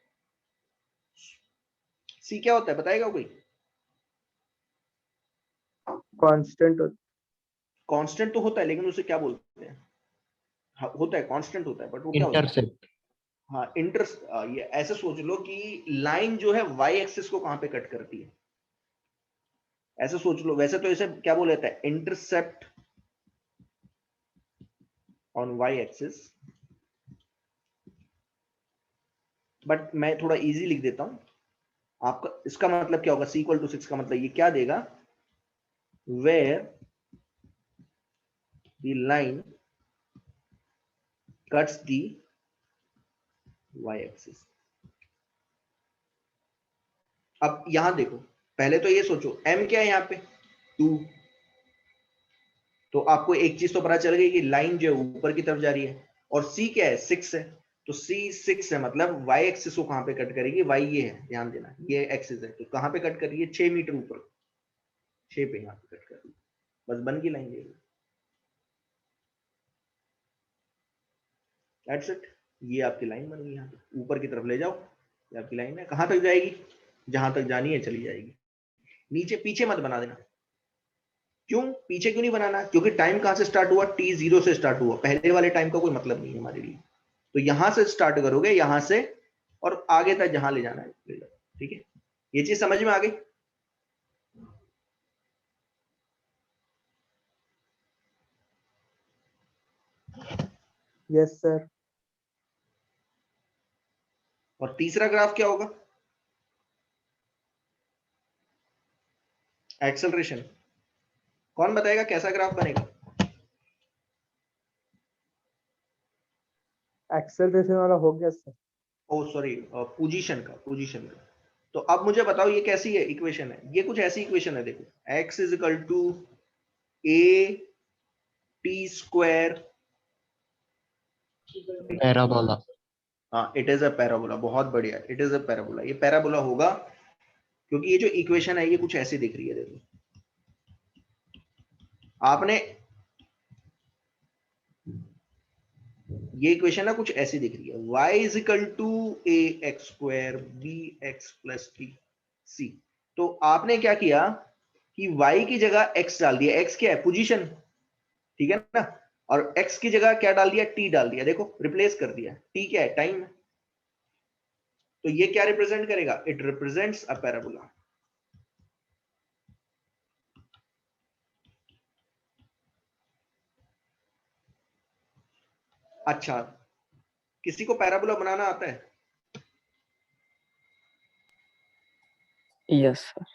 C क्या होता है, बताएगा कोई? Constant. कांस्टेंट तो होता है, लेकिन उसे क्या बोलते हैं? हाँ, होता है, कांस्टेंट होता है, बट वो क्या होता है? Intercept. हाँ ये ऐसे सोच लो कि लाइन जो है वाई एक्सिस को कहां पे कट करती है, ऐसे सोच लो। वैसे तो इसे क्या बोला जाता है? Intercept on y axis, but मैं थोड़ा इजी लिख देता हूं आपका। इसका मतलब क्या होगा? C इक्वल टू 6 का मतलब ये क्या देगा? Where the line cuts the y axis. अब यहां देखो, पहले तो ये सोचो m क्या है यहाँ पे? 2। तो आपको एक चीज तो पता चल गई कि लाइन जो है ऊपर की तरफ जा रही है, और C क्या है? 6 है। तो C 6 है, मतलब y एक्सिस को कहां पे कट करेगी? y ये है, ध्यान देना, ये एक्सिस है, तो कहां पे कट कर रही है? 6 मीटर ऊपर, 6 पे यहां पे कट कर रही है। बस बन की लाइन, दैट्स इट। ये आपकी लाइन बन गई, यहाँ पे ऊपर की तरफ ले जाओ, ये आपकी लाइन है। कहाँ तक जाएगी? जहां तक जानी है चली जाएगी। नीचे पीछे मत बना देना। क्यों पीछे क्यों नहीं बनाना? क्योंकि टाइम कहां से स्टार्ट हुआ? t0 से स्टार्ट हुआ, पहले वाले टाइम का कोई मतलब नहीं है हमारे लिए। तो यहां से स्टार्ट करोगे, यहां से, और आगे तक जहां ले जाना है ले जाओ। ठीक है, ये चीज समझ में आ गई? Yes, sir. और तीसरा ग्राफ क्या होगा? एक्सेलरेशन। कौन बताएगा कैसा ग्राफ बनेगा? Acceleration वाला हो गया सर. ओ सॉरी, पोजीशन का। तो अब मुझे बताओ ये कैसी है इक्वेशन है? ये कुछ ऐसी इक्वेशन है, देखो, x is equal to a t square. Parabola. हाँ, इट इज अ पैराबोला। बहुत बढ़िया, इट इज अ पैराबोला। ये पैराबोला होगा क्योंकि ये जो इक्वेशन है ये कुछ ऐसी दिख रही है। देखो, आपने ये इक्वेशन ना कुछ ऐसी दिख रही है, y is equal to a x square b x plus t c. तो आपने क्या किया कि y की जगह x डाल दिया। x क्या है? पोजीशन, ठीक है ना। और x की जगह क्या डाल दिया? t डाल दिया। देखो, रिप्लेस कर दिया। t क्या है? टाइम। तो ये क्या रिप्रेजेंट करेगा? It represents a parabola. अच्छा, किसी को पैराबोला बनाना आता है? Yes, sir.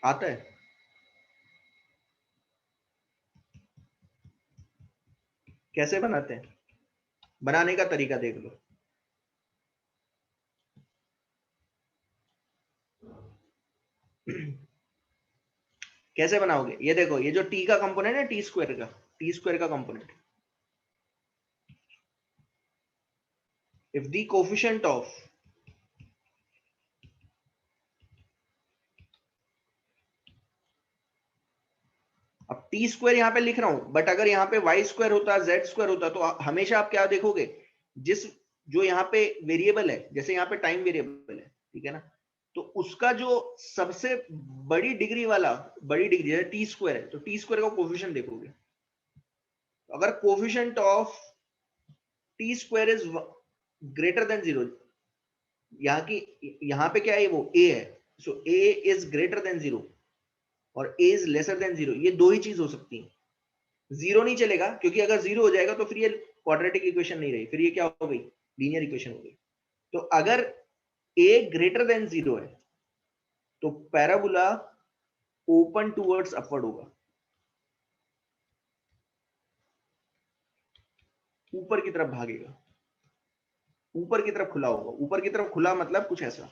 आता है? कैसे बनाते हैं? बनाने का तरीका देख लो। कैसे बनाओगे? ये देखो, ये जो t का कंपोनेंट है, t स्क्वायर का component, if the coefficient of अब टी स्क्वायर यहां पे लिख रहा हूं, बट अगर यहाँ पे वाई स्क्वायर होता, जेड स्क्वायर होता, तो हमेशा आप क्या देखोगे? जिस जो यहाँ पे वेरिएबल है, जैसे यहाँ पे टाइम वेरिएबल है, ठीक है ना, तो उसका जो सबसे बड़ी डिग्री वाला, बड़ी डिग्री जैसे टी स्क्वायर है, तो टी स्क्वायर का कोफिशिएंट देखोगे। अगर coefficient of T square is greater than 0, यहाँ की यहाँ पे क्या है? वो a है, सो a इज ग्रेटर देन 0 और a इज लेसर देन 0। ये दो ही चीज हो सकती है। जीरो नहीं चलेगा, क्योंकि अगर जीरो हो जाएगा तो फिर ये क्वाड्रेटिक इक्वेशन नहीं रही, फिर ये क्या हो गई? लीनियर इक्वेशन हो गई। तो अगर a ग्रेटर देन 0 है तो पैराबोला ओपन टूवर्ड्स अपवर्ड होगा, ऊपर की तरफ भागेगा, ऊपर की तरफ खुला होगा। ऊपर की तरफ खुला मतलब कुछ ऐसा।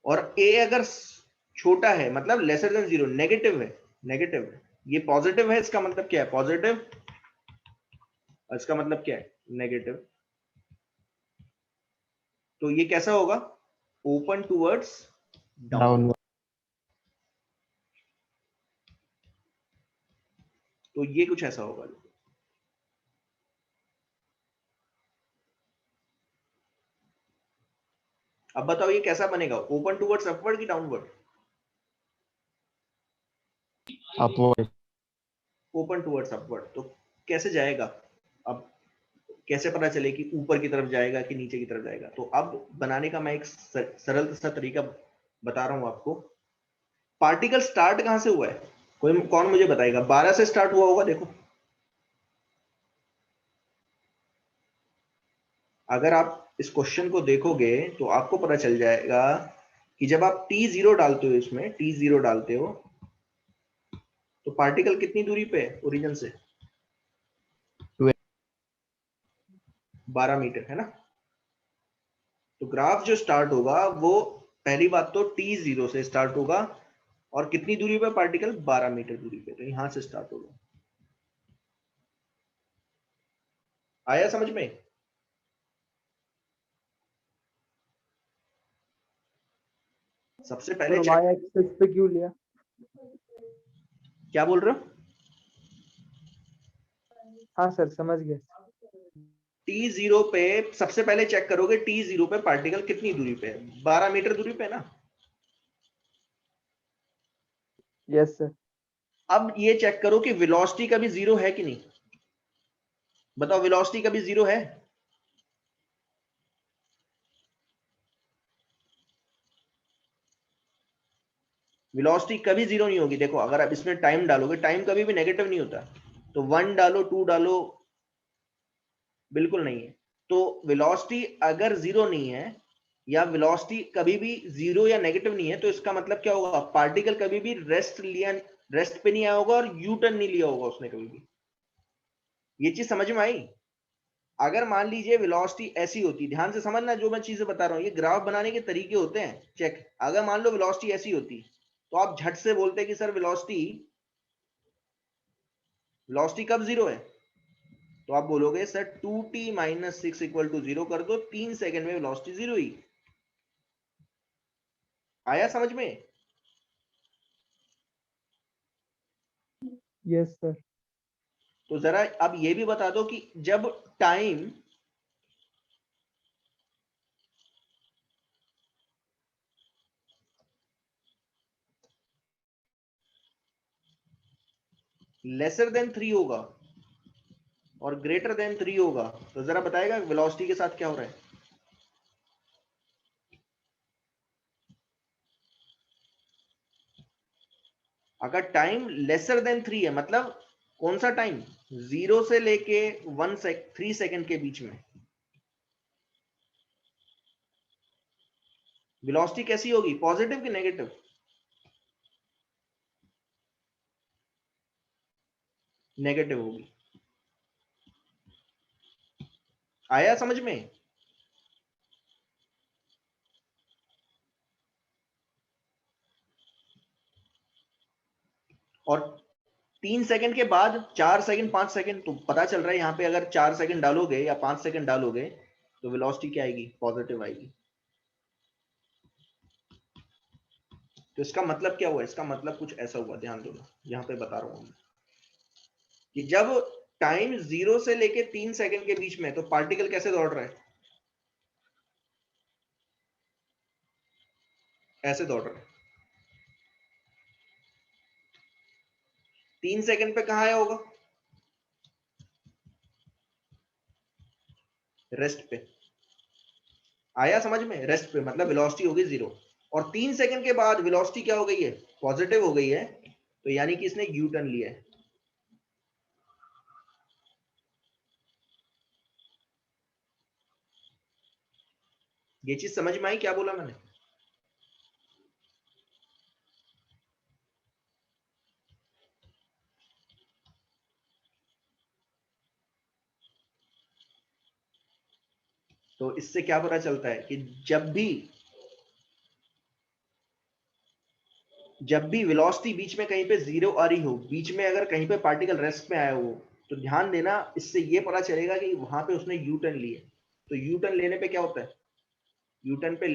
और a अगर छोटा है मतलब लेसर देन 0, नेगेटिव है, नेगेटिव है, ये पॉजिटिव है, इसका मतलब क्या है? पॉजिटिव, इसका मतलब क्या है? नेगेटिव। तो ये कैसा होगा? Open towards down. Downward. तो ये कुछ ऐसा होगा। अब बताओ ये कैसा बनेगा? ओपन टूवर्ड्स अपवर्ड की downward? Upward. Open towards upward. तो कैसे जाएगा? अब कैसे पता चले कि ऊपर की तरफ जाएगा कि नीचे की तरफ जाएगा? तो अब बनाने का मैं एक सरल सा तरीका बता रहा हूं आपको। पार्टिकल स्टार्ट कहां से हुआ है? कोई कौन मुझे बताएगा? 12 से स्टार्ट हुआ होगा। देखो, अगर आप इस क्वेश्चन को देखोगे तो आपको पता चल जाएगा कि जब आप t0 डालते हो, इसमें t0 डालते हो, तो पार्टिकल कितनी दूरी पे है ओरिजिन से? 12 मीटर, है ना। तो ग्राफ जो स्टार्ट होगा वो, पहली बात तो t0 से स्टार्ट होगा, और कितनी दूरी पे पार्टिकल? 12 मीटर दूरी पे। तो यहां से स्टार्ट होगा। आया समझ में? सबसे पहले और चेक, वाई एक्सिस पे क्यों लिया? क्या बोल रहे हो? हाँ सर समझ गए। T0 पे सबसे पहले चेक करोगे T0 पे पार्टिकल कितनी दूरी पे है, 12 मीटर दूरी पे है ना। Yes sir. अब ये चेक करो कि वेलोसिटी का भी जीरो है कि नहीं, बताओ वेलोसिटी का भी जीरो है? वेलोसिटी कभी जीरो नहीं होगी। देखो अगर आप इसमें टाइम डालोगे, टाइम कभी भी नेगेटिव नहीं होता, तो 1 डालो 2 डालो, बिल्कुल नहीं है। तो वेलोसिटी अगर जीरो नहीं है या वेलोसिटी कभी भी जीरो या नेगेटिव नहीं है, तो इसका मतलब क्या होगा, पार्टिकल कभी भी रेस्ट पे नहीं आया होगा और यू टर्न नहीं लिया होगा उसने कभी भी। ये चीज समझ में आई? अगर मान लीजिए वेलोसिटी ऐसी होती, ध्यान से समझना जो मैं चीजें बता रहा हूं, ये ग्राफ बनाने के तरीके होते हैं, चेक। अगर मान लो वेलोसिटी ऐसी होती तो आप झट से बोलते कि सर वेलोसिटी वेलोसिटी कब जीरो है, तो आप बोलोगे सर 2t - 6 = 0 कर दो, 3 सेकंड में वेलोसिटी जीरो ही। आया समझ में? Yes sir. तो जरा अब ये भी बता दो कि जब टाइम लेसर देन 3 होगा और ग्रेटर देन 3 होगा, तो जरा बताएगा वेलोसिटी के साथ क्या हो रहा है? अगर टाइम लेसर देन 3 है, मतलब कौन सा टाइम, 0 से लेके 3 सेकंड के बीच में, वेलोसिटी कैसी होगी, पॉजिटिव कि नेगेटिव? नेगेटिव होगी। आया समझ में? और 3 सेकंड के बाद 4 सेकंड 5 सेकंड, तो पता चल रहा है यहां पे अगर 4 सेकंड डालोगे या 5 सेकंड डालोगे तो वेलोसिटी क्या आएगी, पॉजिटिव आएगी। तो इसका मतलब क्या हुआ, इसका मतलब कुछ ऐसा हुआ, ध्यान दो, यहां पे बता रहा हूं कि जब टाइम 0 से लेके 3 सेकंड के बीच में, तो पार्टिकल कैसे दौड़ रहा है, ऐसे दौड़ रहा है। 3 सेकंड पे कहां आया होगा, रेस्ट पे। आया समझ में? रेस्ट पे मतलब वेलोसिटी हो गई 0, और 3 सेकंड के बाद वेलोसिटी क्या हो गई है, पॉजिटिव हो गई है, तो यानी कि इसने यू टर्न लिया है। ये चीज समझ में आई क्या बोला मैंने? तो इससे क्या पता चलता है कि जब भी वेलोसिटी बीच में कहीं पे जीरो आ रही हो, बीच में अगर कहीं पे पार्टिकल रेस्ट में आया हो, तो ध्यान देना, इससे ये पता चलेगा कि वहां पे उसने यू टर्न लिया। तो यू टर्न लेने पे क्या होता है, यू टर्न पे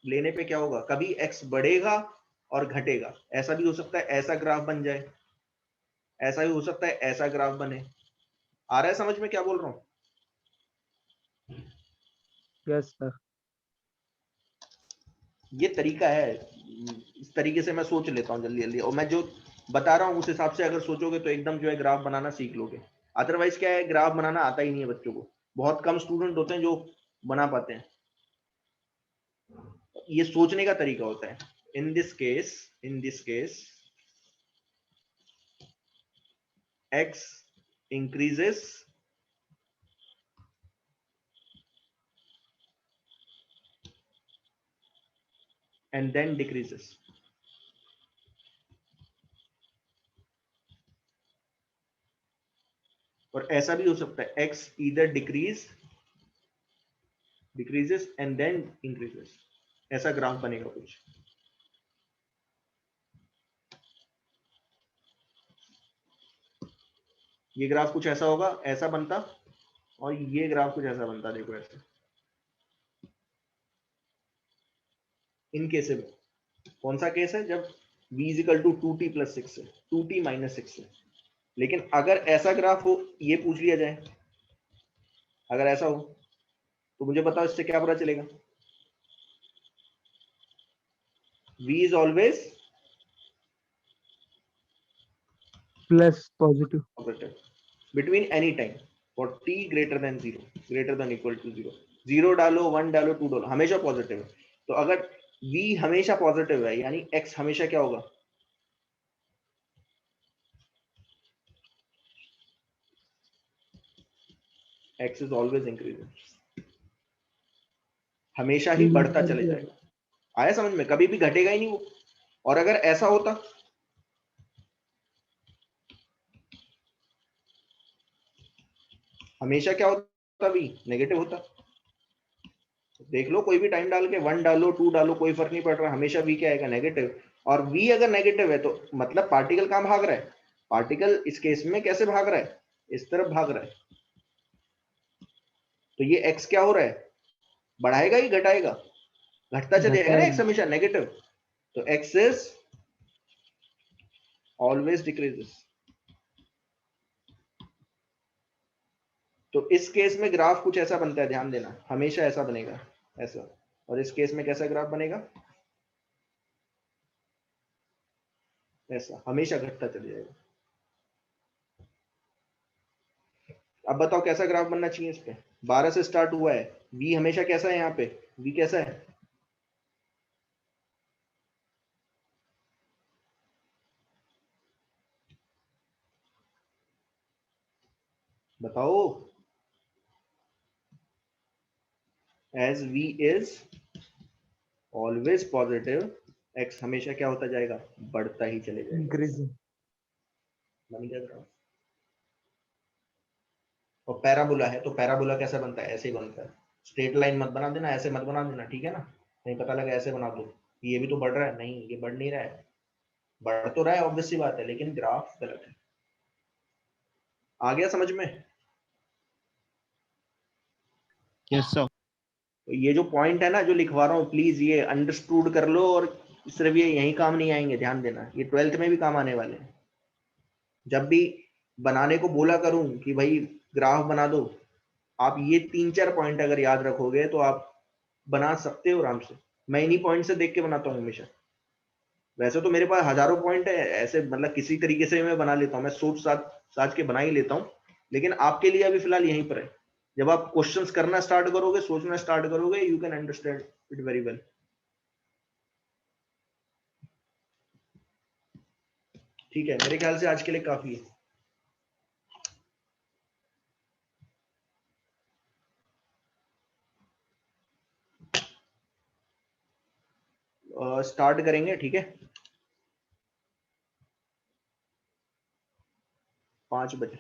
लेने पे क्या होगा, कभी एक्स बढ़ेगा और घटेगा। ऐसा भी हो सकता है ऐसा ग्राफ बन जाए, ऐसा भी हो सकता है ऐसा ग्राफ बने। आ रहा है समझ में क्या बोल रहा हूं? Yes sir. ये तरीका है, इस तरीके से मैं सोच लेता हूँ जल्दी जल्दी, और मैं जो बता रहा हूँ उस हिसाब से अगर सोचोगे तो एकदम जो है ग्राफ बनाना सीख लोगे। अदरवाइज क्या है, ग्राफ बनाना आता ही नहीं है बच्चों को, बहुत कम स्टूडेंट होते हैं जो बना पाते हैं। ये सोचने का तरीका होता है। In this case x increases and then decreases, और ऐसा भी हो सकता है x either decreases and then increases, ऐसा ग्राफ बनेगा कुछ। ये ग्राफ कुछ ऐसा होगा, ऐसा बनता, और ये ग्राफ कुछ ऐसा बनता, देखो ऐसे, इन केस में। कौन सा केस है? जब v is equal to 2t plus 6 है, 2t माइनस 6 है। लेकिन अगर ऐसा ग्राफ हो, ये पूछ लिया जाए, अगर ऐसा हो तो मुझे बताओ इससे क्या पता चलेगा? v is always plus positive. Positive between any time for t greater than 0, greater than equal to 0। 0 डालो, 1 डालो, 2 डालो, हमेशा पॉजिटिव है। तो अगर v हमेशा पॉजिटिव है यानी x हमेशा क्या होगा? x इज ऑलवेज इंक्रीजिंग, हमेशा ही बढ़ता चले जाएगा। आया समझ में? कभी भी घटेगा ही नहीं वो। और अगर ऐसा होता, हमेशा क्या होता? भी नेगेटिव होता। देख लो, कोई भी टाइम डाल के 1 डालो, 2 डालो, कोई फर्क नहीं पड़ रहा, हमेशा v क्या आएगा? नेगेटिव। और v अगर नेगेटिव है तो मतलब पार्टिकल कहां भाग रहा है? पार्टिकल इस केस में कैसे भाग रहा है? इस तरफ भाग रहा है। तो ये x क्या हो रहा है? बढ़ाएगा ही घटाएगा? घटता चले जाएगा ना x हमेशा नेगेटिव। तो x इज ऑलवेज डिक्रीजेस। तो इस केस में ग्राफ कुछ ऐसा बनता है, ध्यान देना, हमेशा ऐसा बनेगा, ऐसा। और इस केस में कैसा ग्राफ बनेगा? ऐसा, हमेशा घटता चले जाएगा। अब बताओ कैसा ग्राफ बनना चाहिए इस पे? 12 से स्टार्ट हुआ है, v हमेशा कैसा है? यहाँ पे v कैसा है? बताओ। As v is always positive, x हमेशा क्या होता जाएगा? बढ़ता ही चले जाएगा। इंक्रीजिंग। बन गया ग्राफ। और पैराबोला है तो पैराबोला कैसा बनता है? ऐसे ही बनता है। स्ट्रेट लाइन मत बना देना, ऐसे मत बना देना, ठीक है ना? नहीं पता लगा ऐसे बना दो, ये भी तो बढ़ रहा है, नहीं ये बढ़ नहीं रहा है। बढ़ तो रहा है, ऑब्वियस सी बात है, लेकिन ग्राफ गलत है। आ गया समझ में? Yes sir. तो ये जो पॉइंट है ना जो लिखवा रहा हूँ, प्लीज ये अंडरस्टूड कर लो। और सिर्फ ये यही काम नहीं आएंगे, ध्यान देना, ये 12th में भी काम आने वाले हैं। जब भी बनाने को बोला करूं कि भाई ग्राफ बना दो, आप ये 3-4 पॉइंट अगर याद रखोगे तो आप बना सकते हो आराम से। मैं इन्हीं पॉइंट से देख के बनाता हूँ हमेशा। वैसे तो मेरे पास हजारों पॉइंट है ऐसे, मतलब किसी तरीके से मैं बना लेता हूँ, मैं सोच साज के बना ही लेता हूँ। लेकिन आपके लिए अभी फिलहाल यहीं पर है। जब आप क्वेश्चंस करना स्टार्ट करोगे, सोचना स्टार्ट करोगे, you can understand it very well. ठीक है, मेरे ख्याल से आज के लिए काफी है। स्टार्ट करेंगे, ठीक है? 5 बजे।